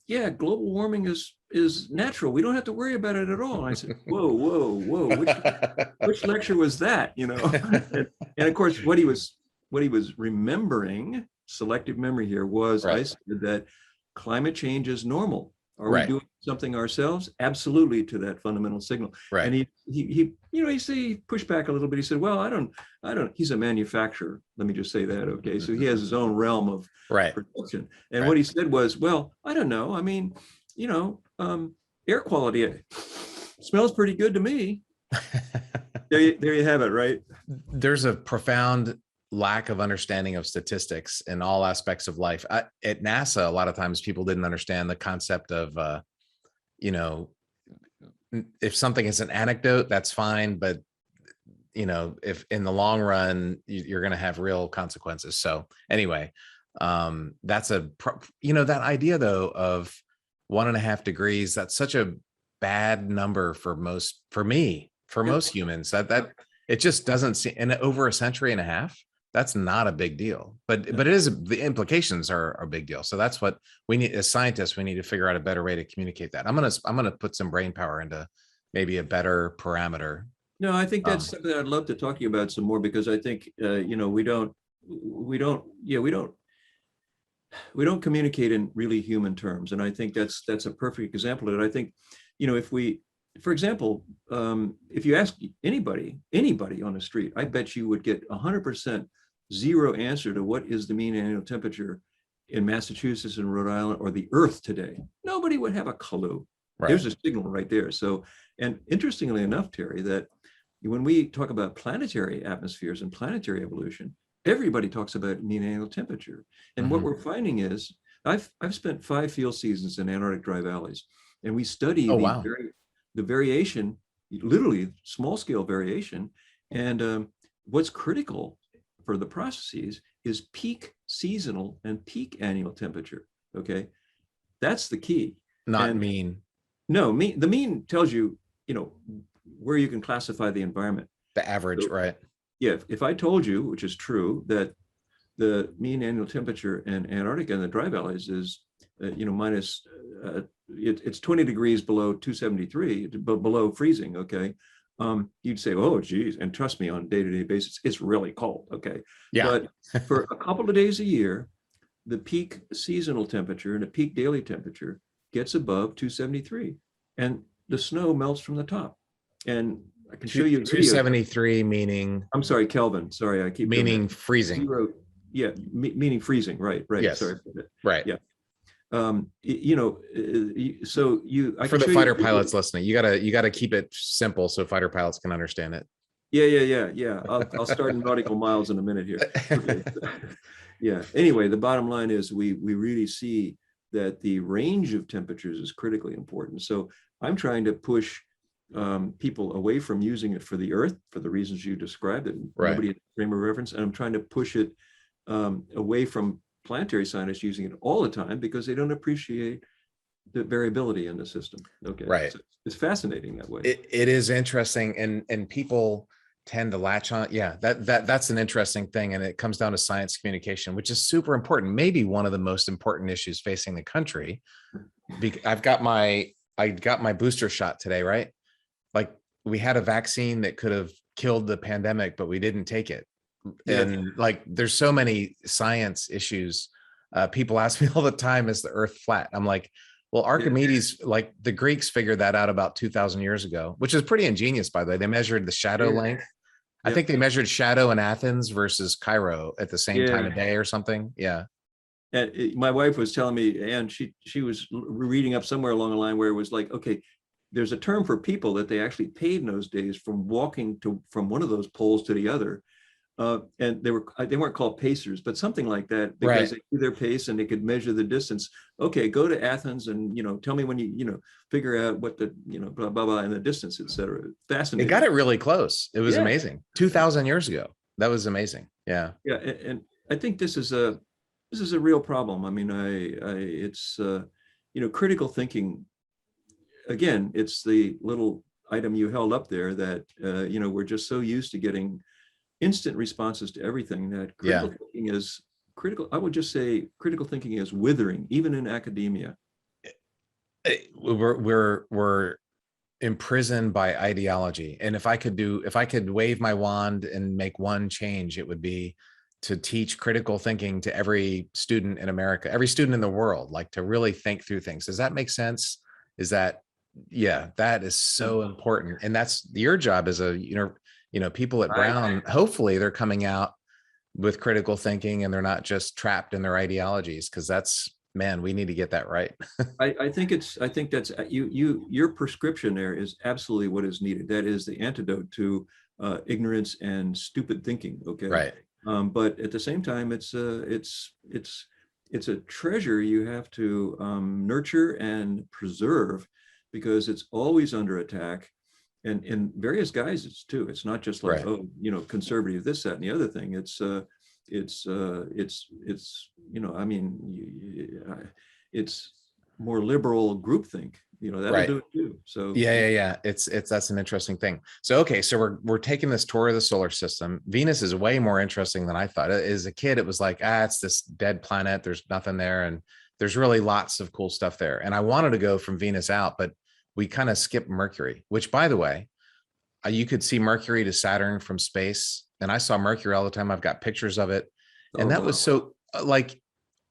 yeah, global warming is natural. We don't have to worry about it at all. And I said, whoa, which lecture was that? You know, and of course, what he was remembering, selective memory here, was right. I said that climate change is normal. Are right. we doing something ourselves? Absolutely, to that fundamental signal. Right. And he you know, he pushed back a little bit. He said, well, I don't, he's a manufacturer. Let me just say that. Okay. So he has his own realm of right. production. And right. what he said was, well, I don't know. I mean, you know, air quality smells pretty good to me. there you have it. Right. There's a profound lack of understanding of statistics in all aspects of life. At NASA, a lot of times people didn't understand the concept of, you know, if something is an anecdote, that's fine. But, you know, if in the long run, you're going to have real consequences. So anyway, that's you know, that idea though of 1.5 degrees, that's such a bad number for most humans that it just doesn't seem, and over a century and a half, that's not a big deal, but it is, the implications are a big deal. So that's what we need as scientists. We need to figure out a better way to communicate that. I'm gonna put some brain power into maybe a better parameter. No, I think that's something that I'd love to talk to you about some more, because I think you know, we don't communicate in really human terms, and I think that's a perfect example of it. I think, you know, if we, for example, if you ask anybody on the street, I bet you would get 100% zero answer to what is the mean annual temperature in Massachusetts and Rhode Island or the Earth today. Nobody would have a clue. Right. There's a signal right there. So, and interestingly enough, Terry, that when we talk about planetary atmospheres and planetary evolution, everybody talks about mean annual temperature. And what we're finding is, I've spent 5 field seasons in Antarctic dry valleys, and we study the variation, literally small scale variation. And what's critical for the processes is peak seasonal and peak annual temperature. Okay, that's the key. Not mean. No, the mean tells you, you know, where you can classify the environment. The average, so, right? Yeah. If I told you, which is true, that the mean annual temperature in Antarctica and the dry valleys is, you know, minus, it's 20 degrees below 273, below freezing. Okay. You'd say, oh, geez. And trust me, on a day-to-day basis, it's really cold. Okay. Yeah. But for a couple of days a year, the peak seasonal temperature and the peak daily temperature gets above 273, and the snow melts from the top. And I can show you 273 meaning, I'm sorry, Kelvin. Sorry, I keep meaning freezing. Zero, yeah, meaning freezing. Right. Yes. Sorry. Right. Yeah. You know, so for the fighter pilots listening, you gotta keep it simple so fighter pilots can understand it. Yeah. I'll start in nautical miles in a minute here. Okay. Yeah. Anyway, the bottom line is we really see that the range of temperatures is critically important. So I'm trying to push people away from using it for the Earth for the reasons you described, that nobody had a frame of reference, and I'm trying to push it away from planetary scientists using it all the time because they don't appreciate the variability in the system. Okay, right. So it's fascinating that way. It is interesting, and people tend to latch on. Yeah, that's an interesting thing, and it comes down to science communication, which is super important. Maybe one of the most important issues facing the country. I got my booster shot today, right? Like, we had a vaccine that could have killed the pandemic, but we didn't take it. And like, there's so many science issues. People ask me all the time, is the Earth flat? I'm like, well, Archimedes, like the Greeks figured that out about 2000 years ago, which is pretty ingenious, by the way. They measured the shadow length I think they measured shadow in Athens versus Cairo at the same time of day or something. Yeah. And my wife was telling me, and she was reading up somewhere along the line where it was like, okay, there's a term for people that they actually paid in those days from walking from one of those poles to the other. And they weren't called pacers, but something like that, because they knew their pace and they could measure the distance. Okay, go to Athens and tell me when you figure out what the blah blah blah and the distance, etc. Fascinating. They got it really close. It was amazing. 2,000 years ago. That was amazing. Yeah. Yeah, and I think this is a real problem. I mean, it's critical thinking. Again, it's the little item you held up there that we're just so used to getting instant responses to everything that critical thinking is critical. I would just say critical thinking is withering, even in academia. We're imprisoned by ideology. And if I could wave my wand and make one change, it would be to teach critical thinking to every student in America, every student in the world, like to really think through things. Does that make sense? That is so important. And that's your job as people at Brown. Hopefully they're coming out with critical thinking and they're not just trapped in their ideologies, because we need to get that right. I think that's your prescription there is absolutely what is needed. That is the antidote to ignorance and stupid thinking. Okay. Right. But at the same time, it's a treasure you have to nurture and preserve, because it's always under attack, and in various guises too. It's not just like conservative this, that, and the other thing. It's more liberal groupthink. That'll do it too. So that's an interesting thing. So we're taking this tour of the solar system. Venus is way more interesting than I thought. As a kid, it was like, it's this dead planet, there's nothing there, and there's really lots of cool stuff there. And I wanted to go from Venus out, but we kind of skipped Mercury, which, by the way, you could see Mercury to Saturn from space. And I saw Mercury all the time. I've got pictures of it. And that was so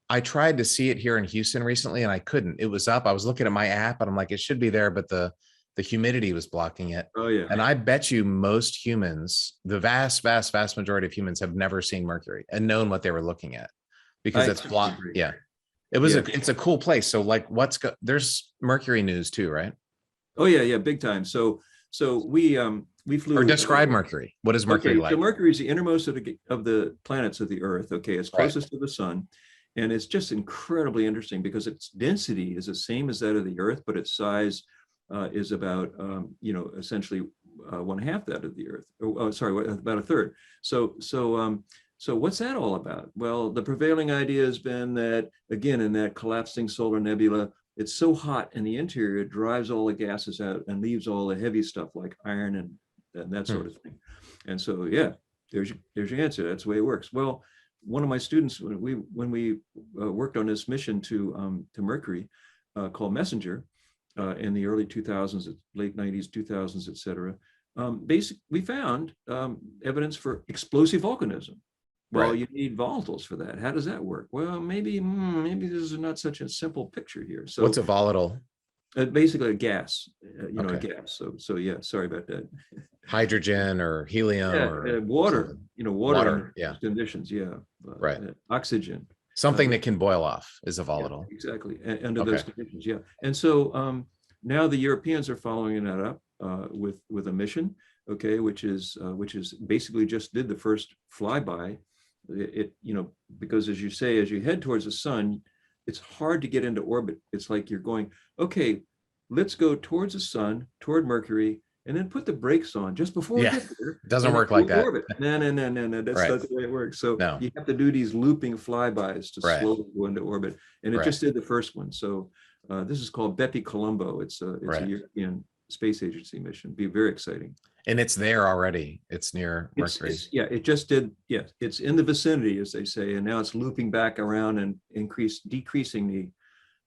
I tried to see it here in Houston recently and I couldn't. It was up. I was looking at my app and I'm like, it should be there, but the humidity was blocking it. Oh yeah. And I bet you most humans, the vast, vast, vast majority of humans, have never seen Mercury and known what they were looking at, because it's blocked. Yeah. It's a cool place. So there's Mercury news too, right? Oh yeah, big time. So we flew. Or describe Mercury. What is Mercury like? So Mercury is the innermost of the planets of the Earth. Okay, it's closest to the sun, and it's just incredibly interesting because its density is the same as that of the Earth, but its size is about essentially 1/2 that of the Earth. About a third. So what's that all about? Well, the prevailing idea has been that, again, in that collapsing solar nebula, it's so hot in the interior, it drives all the gases out and leaves all the heavy stuff like iron and that sort of thing. And so, there's your answer. That's the way it works. Well, one of my students, when we worked on this mission to Mercury called Messenger in the early 2000s, late 90s, 2000s, et cetera, we found evidence for explosive volcanism. Well, you need volatiles for that. How does that work? Well, maybe this is not such a simple picture here. So what's a volatile? Basically a gas, a gas. So yeah, sorry about that. Hydrogen or helium or water, water conditions. Right. Oxygen. Something that can boil off is a volatile. Yeah, exactly. Under those conditions. Yeah. And so now the Europeans are following that up with a mission, which is basically just did the first flyby. Because as you say, as you head towards the sun, it's hard to get into orbit. It's like you're going, okay, let's go towards the sun, toward Mercury, and then put the brakes on just before we get there. It doesn't work like that. No. That's not the way it works. So you have to do these looping flybys to slowly go into orbit. And it just did the first one. So this is called Bepi Colombo. It's a European Space Agency mission. Be very exciting. And it's there already. It's near Mercury. It just did. Yeah, it's in the vicinity, as they say, and now it's looping back around and decreasing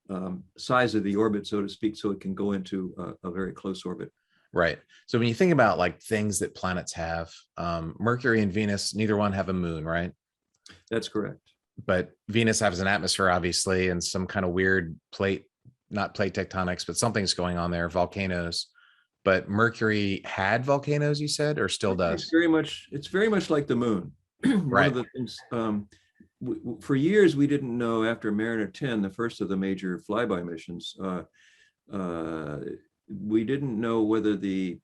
the size of the orbit, so to speak, so it can go into a very close orbit. Right. So when you think about like things that planets have, Mercury and Venus, neither one have a moon, right? That's correct. But Venus has an atmosphere, obviously, and some kind of weird not plate tectonics, but something's going on there, volcanoes. but Mercury had volcanoes, you said, or still Mercury is does? it's very much like the moon. One of Right. the things, for years we didn't know, after Mariner 10, the first of the major flyby missions, uh, we didn't know whether the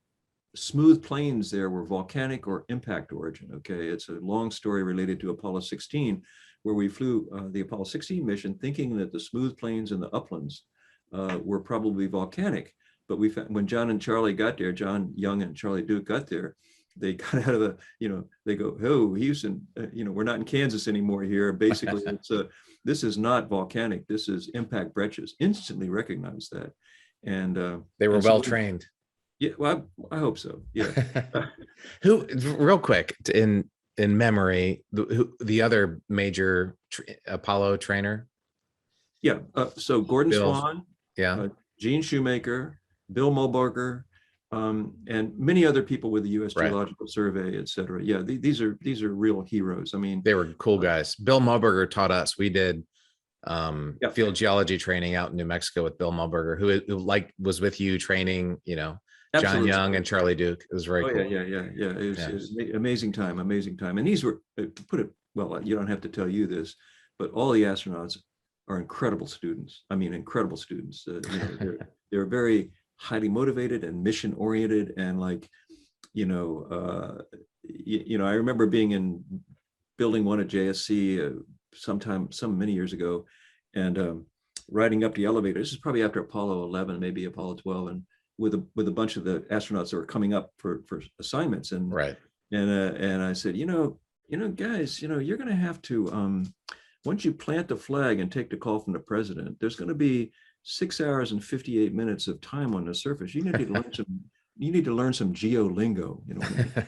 smooth plains there were volcanic or impact origin. Okay, it's a long story related to Apollo 16, where we flew the Apollo 16 mission thinking that the smooth plains and the uplands were probably volcanic. But we found, when John and Charlie got there, John Young and Charlie Duke got there, they got out of the, they go, oh, Houston, we're not in Kansas anymore here. Basically, it's this is not volcanic. This is impact breccias. Instantly recognized that. And they were and well so trained. yeah, well, I hope so. Yeah. Who, real quick, in memory, the other major Apollo trainer? Yeah. So Gordon Bill. Swan, Yeah. Gene Shoemaker, Bill Mulberger, and many other people with the U.S. Right. Geological Survey, et cetera. Yeah, these are real heroes. I mean, They were cool guys. Bill Mulberger taught us. We did yeah, field geology training out in New Mexico with Bill Mulberger, who like was with you training, John absolutely. Young and Charlie Duke. It was very cool. Yeah. It was amazing time. And these were, to put it well, you don't have to tell you this, but all the astronauts are incredible students. I mean, incredible students. They're very highly motivated and mission oriented, and like, I remember being in building one at JSC some many years ago, and riding up the elevator. This is probably after Apollo 11, maybe Apollo 12, and with a bunch of the astronauts that were coming up for assignments, and right. And I said, guys, you're going to have to, once you plant the flag and take the call from the president, there's going to be 6 hours and 58 minutes of time on the surface. You need to learn some geolingo.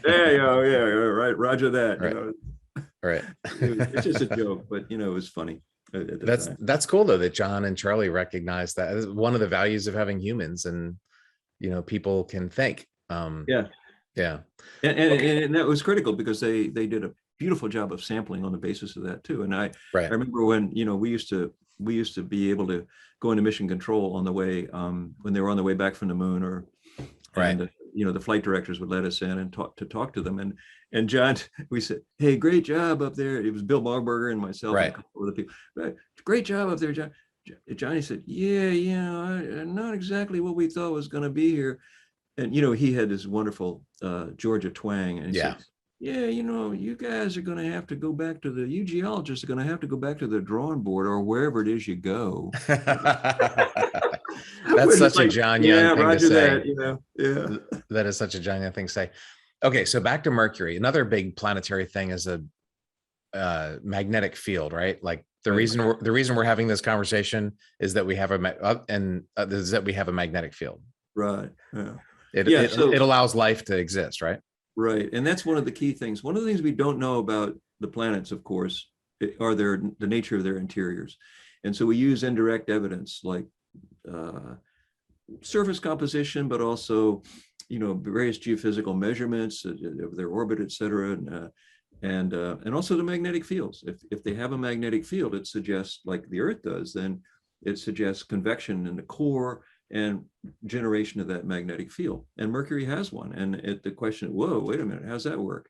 Yeah, right. Roger that. Right. Right. It's just a joke, but it was funny. That's cool though, that John and Charlie recognized that as one of the values of having humans, and people can think. Yeah. And that was critical, because they did a beautiful job of sampling on the basis of that too. And I remember when we used to be able to go into mission control on the way, when they were on the way back from the moon, or and the flight directors would let us in and talk to them, and John, we said, hey, great job up there. It was Bill Marburger and myself, and a couple other people. Right, great job up there, John. Johnny said, not exactly what we thought was going to be here. And he had this wonderful Georgia twang, and he said, you guys are going to have to go back to you geologists are going to have to go back to the drawing board, or wherever it is you go. That's such a John Young thing to say. That, that is such a John Young thing to say. Okay, so back to Mercury. Another big planetary thing is a magnetic field, right? Like the reason we're having this conversation is that we have a magnetic field. Right. Yeah. It allows life to exist, right? Right. And that's one of the key things. One of the things we don't know about the planets, of course, are the nature of their interiors. And so we use indirect evidence, like surface composition, but also, various geophysical measurements of their orbit, et cetera, and also the magnetic fields. If they have a magnetic field, it suggests, like the Earth does, then it suggests convection in the core and generation of that magnetic field. And Mercury has one. And the question, whoa, wait a minute, how's that work?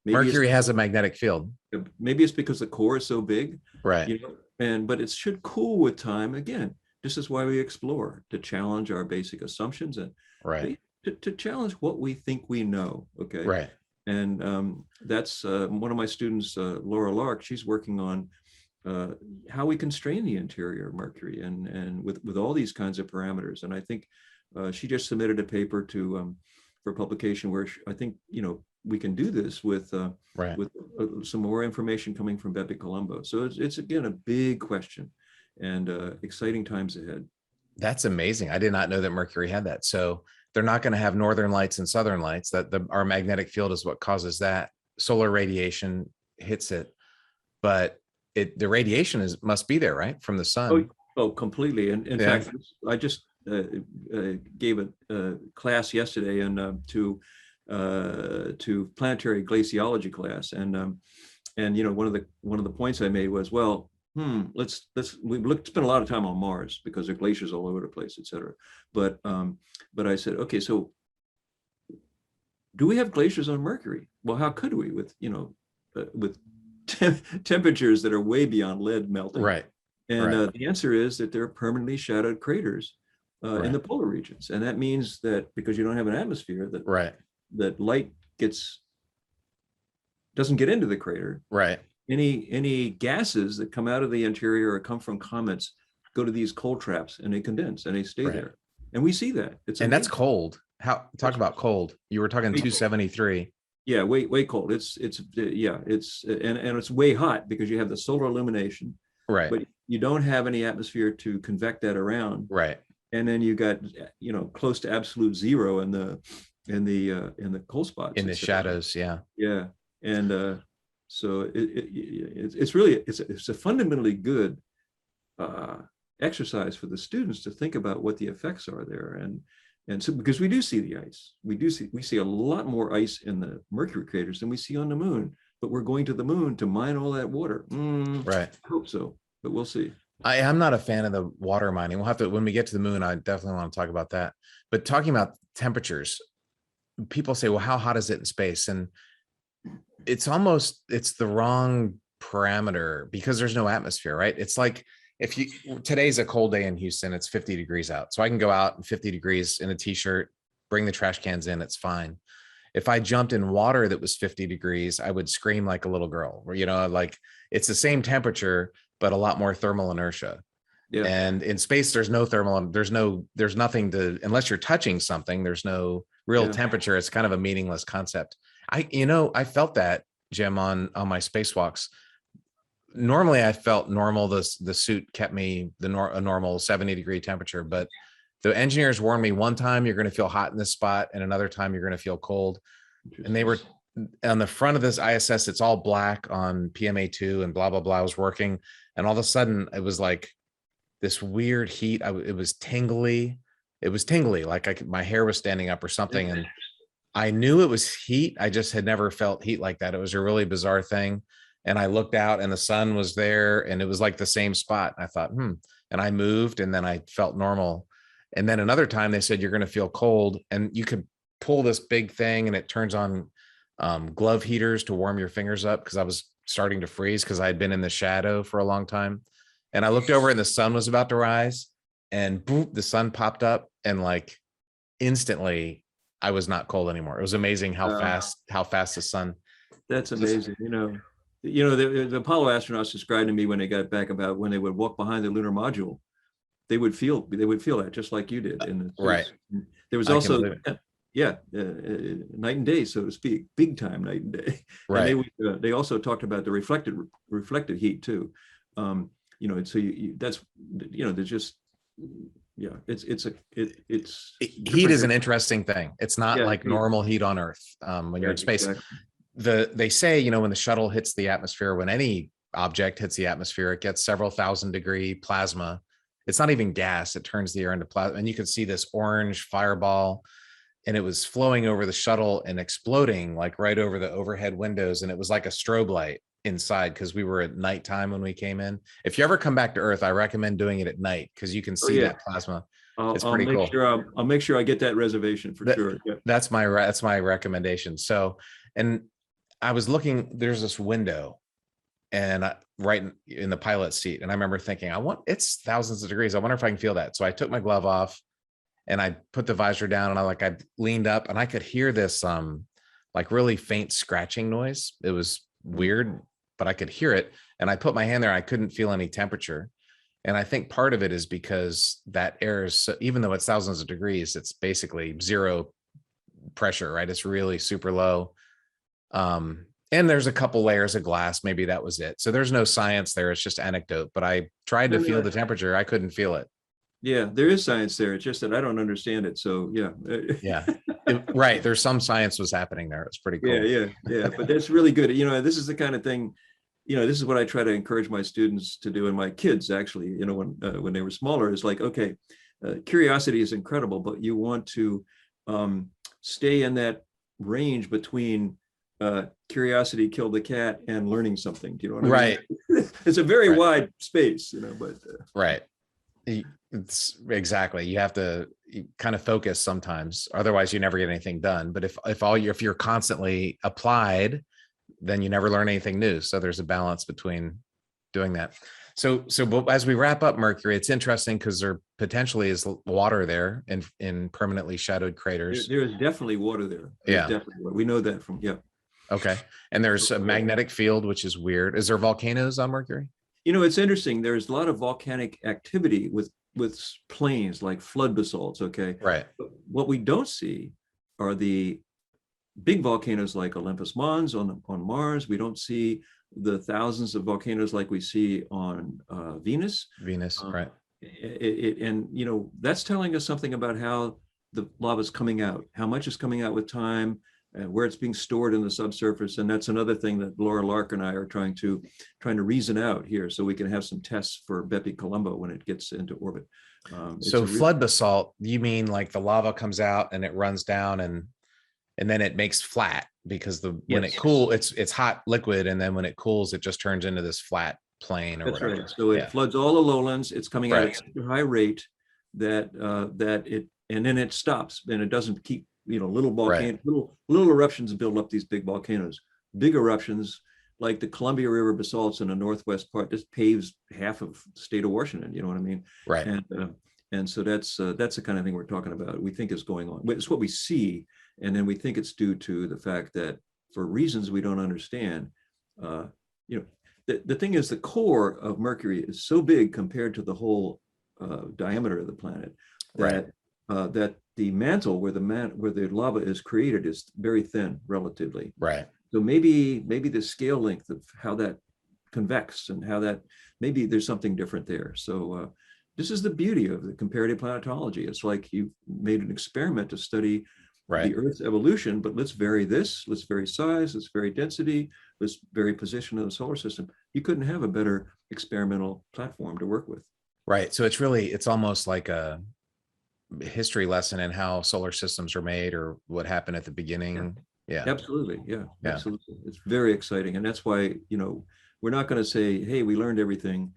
Mercury has a magnetic field. Maybe it's because the core is so big, right? But it should cool with time. Again, this is why we explore, to challenge our basic assumptions, and to challenge what we think we know. Okay, right. And that's one of my students, Laura Lark. She's working on how we constrain the interior of Mercury, and with all these kinds of parameters. And I think she just submitted a paper for publication, where I think we can do this with some more information coming from Bepi Colombo. So it's again a big question, and exciting times ahead. That's amazing. I did not know that Mercury had that. So they're not going to have northern lights and southern lights. That our magnetic field is what causes that. Solar radiation hits it, but the radiation must be there, right, from the sun. Oh, completely. And in fact, I just gave a class yesterday, and to planetary glaciology class, and one of the points I made was, well, let's spend a lot of time on Mars because there are glaciers all over the place, et cetera. But I said, okay, so do we have glaciers on Mercury? Well, how could we with, with temperatures that are way beyond lead melting? Right. And the answer is that they're permanently shadowed craters in the polar regions. And that means that because you don't have an atmosphere, that light doesn't get into the crater. Right. Any gases that come out of the interior or come from comets go to these cold traps and they condense and they stay there. And we see that. And that's cold. Talk about cold. You were talking 273. Yeah, way cold. It's way hot because you have the solar illumination. Right. But you don't have any atmosphere to convect that around. Right. And then you got, close to absolute zero in the cold spots. In the shadows. Yeah. Yeah. And so it's a fundamentally good exercise for the students to think about what the effects are there. And so, because we do see the ice, we see a lot more ice in the Mercury craters than we see on the moon, but we're going to the moon to mine all that water. Right. I hope so, but we'll see. I'm not a fan of the water mining. We'll have to, when we get to the moon, I definitely want to talk about that. But talking about temperatures, people say, well, how hot is it in space? And it's the wrong parameter because there's no atmosphere, right? It's like, today's a cold day in Houston, it's 50 degrees out. So I can go out in 50 degrees in a t-shirt, bring the trash cans in, it's fine. If I jumped in water that was 50 degrees, I would scream like a little girl, like it's the same temperature, but a lot more thermal inertia. Yeah. And in space, there's no thermal, there's nothing to, unless you're touching something, there's no real temperature. It's kind of a meaningless concept. I felt that, Jim, on my spacewalks. Normally I felt normal. The suit kept me a normal 70-degree temperature, but the engineers warned me one time you're going to feel hot in this spot and another time you're going to feel cold. And they were on the front of this ISS. It's all black on PMA2 and blah, blah, blah. I was working and all of a sudden it was like this weird heat. It was tingly. Like my hair was standing up or something. And I knew it was heat. I just had never felt heat like that. It was a really bizarre thing. And I looked out and the sun was there and it was like the same spot. I thought, and I moved and then I felt normal. And then another time they said, you're going to feel cold and you could pull this big thing and it turns on glove heaters to warm your fingers up. Cause I was starting to freeze because I had been in the shadow for a long time. And I looked over and the sun was about to rise and boop, the sun popped up and like instantly I was not cold anymore. It was amazing how fast the sun. That's amazing. The Apollo astronauts described to me when they got back about when they would walk behind the lunar module, they would feel that just like you did. Right. There was also, night and day, so to speak, big time night and day. Right. And they also talked about the reflected heat too. So there's just, heat is an interesting thing. It's not like normal heat on Earth when you're in space. Exactly. They say, when the shuttle hits the atmosphere, when any object hits the atmosphere, it gets several 1,000-degree plasma. It's not even gas. It turns the air into plasma. And you could see this orange fireball and it was flowing over the shuttle and exploding like right over the overhead windows. And it was like a strobe light inside because we were at nighttime when we came in. If you ever come back to Earth, I recommend doing it at night because you can see that plasma. It's pretty cool. I'll make sure I get that reservation for sure. Yeah. That's my recommendation. So, and I was looking, there's this window and right in the pilot seat. And I remember thinking, it's thousands of degrees. I wonder if I can feel that. So I took my glove off and I put the visor down and I leaned up and I could hear this like really faint scratching noise. It was weird, but I could hear it. And I put my hand there. I couldn't feel any temperature. And I think part of it is because that air is, even though it's thousands of degrees, it's basically zero pressure, right? It's really super low. And there's a couple layers of glass. Maybe that was it. So there's no science there. It's just anecdote, but I tried to feel the temperature. I couldn't feel it. Yeah, there is science there. It's just that I don't understand it. So yeah. Yeah. Right. There's some science was happening there. It's pretty cool. Yeah. But that's really good. This is the kind of thing, this is what I try to encourage my students to do and my kids actually, when they were smaller, is like, okay, curiosity is incredible, but you want to stay in that range between curiosity killed the cat and learning something. Do you know what I mean? Right. It's a very wide space, but right. It's exactly. You have to kind of focus sometimes. Otherwise, you never get anything done. But if you're constantly applied, then you never learn anything new. So there's a balance between doing that. But as we wrap up Mercury, it's interesting because there potentially is water there in permanently shadowed craters. There is definitely water there. There's definitely water. We know that from, Okay. And there's a magnetic field, which is weird. Is there volcanoes on Mercury? It's interesting. There's a lot of volcanic activity with plains like flood basalts. Okay. Right. But what we don't see are the big volcanoes like Olympus Mons on Mars. We don't see the thousands of volcanoes like we see on Venus. Right. And that's telling us something about how the lava is coming out, how much is coming out with time, where it's being stored in the subsurface. And that's another thing that Laura Lark and I are trying to reason out here, so we can have some tests for Bepi Colombo when it gets into orbit. So flood basalt, you mean like the lava comes out and it runs down and then it makes flat because when it cools, it's hot liquid, and then when it cools, it just turns into this flat plane or whatever. Right. So it floods all the lowlands. It's coming out at such a high rate that and then it stops, and it doesn't keep, little volcanoes, little eruptions build up these big volcanoes. Big eruptions like the Columbia River basalts in the northwest part just paves half of the state of Washington. You know what I mean? Right. And so that's the kind of thing we're talking about. We think is going on. It's what we see, and then we think it's due to the fact that for reasons we don't understand, the thing is, the core of Mercury is so big compared to the whole diameter of the planet that that the mantle where the lava is created is very thin relatively. Right. So maybe the scale length of how that convects and how that, maybe there's something different there. So this is the beauty of the comparative planetology. It's like you made an experiment to study the Earth's evolution, but let's vary size, let's vary density, let's vary position of the solar system. You couldn't have a better experimental platform to work with. Right. So it's almost like a history lesson in how solar systems are made or what happened at the beginning. Yeah. Absolutely. Yeah. Absolutely. It's very exciting. And that's why, we're not going to say, hey, we learned everything.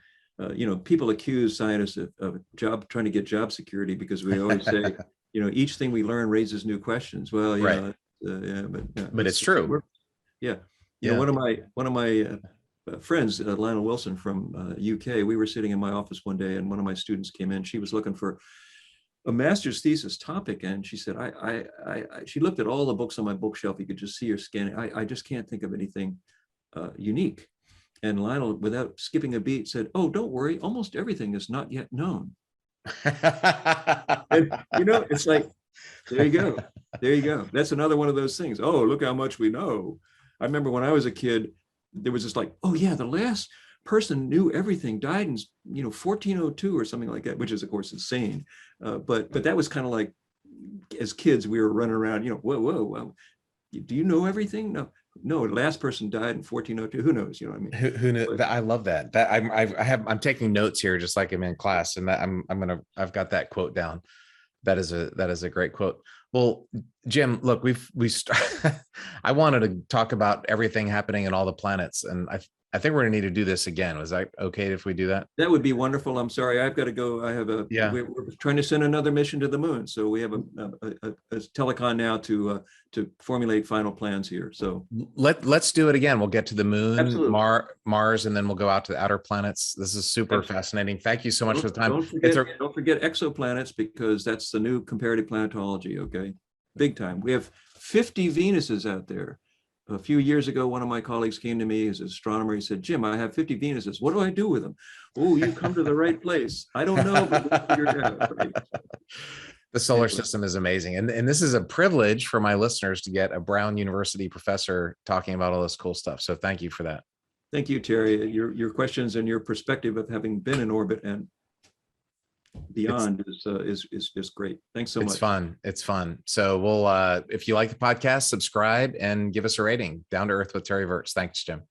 People accuse scientists of trying to get job security, because we always say, each thing we learn raises new questions. Well, but it's true. One of my friends, Lionel Wilson from UK, we were sitting in my office one day, and one of my students came in. She was looking for a master's thesis topic, and she said, she looked at all the books on my bookshelf. You could just see her scanning. I just can't think of anything unique. And Lionel, without skipping a beat, said, "Oh, don't worry. Almost everything is not yet known." And it's like, there you go. That's another one of those things. Oh, look how much we know. I remember when I was a kid, there was this like, oh yeah, the last person knew everything died in 1402 or something like that, which is of course insane. But that was kind of like, as kids, we were running around, whoa, do you know everything? No, the last person died in 1402. Who knows? You know what I mean? Who knew? I love that. I'm taking notes here, just like I'm in class, and I've got that quote down. That is a great quote. Well, Jim, look, I wanted to talk about everything happening in all the planets, and I think we're gonna need to do this again. Was that okay if we do that? That would be wonderful. I'm sorry, I've got to go. We're trying to send another mission to the moon, so we have a telecon now to formulate final plans here. So let's do it again. We'll get to the moon, Mars, and then we'll go out to the outer planets. This is super fascinating. Thank you so much for the time. Don't forget exoplanets, because that's the new comparative planetology. Okay, big time. We have 50 Venuses out there. A few years ago, one of my colleagues came to me as an astronomer. He said, "Jim, I have 50 Venuses. What do I do with them?" "Oh, you come to the right place." "I don't know, but we'll figure it out." Right? The solar system is amazing. And this is a privilege for my listeners to get a Brown University professor talking about all this cool stuff. So thank you for that. Thank you, Terry. Your questions and your perspective of having been in orbit and beyond is great. Thanks so much. It's fun. So we'll if you like the podcast, subscribe and give us a rating. Down to Earth with Terry Virts. Thanks, Jim.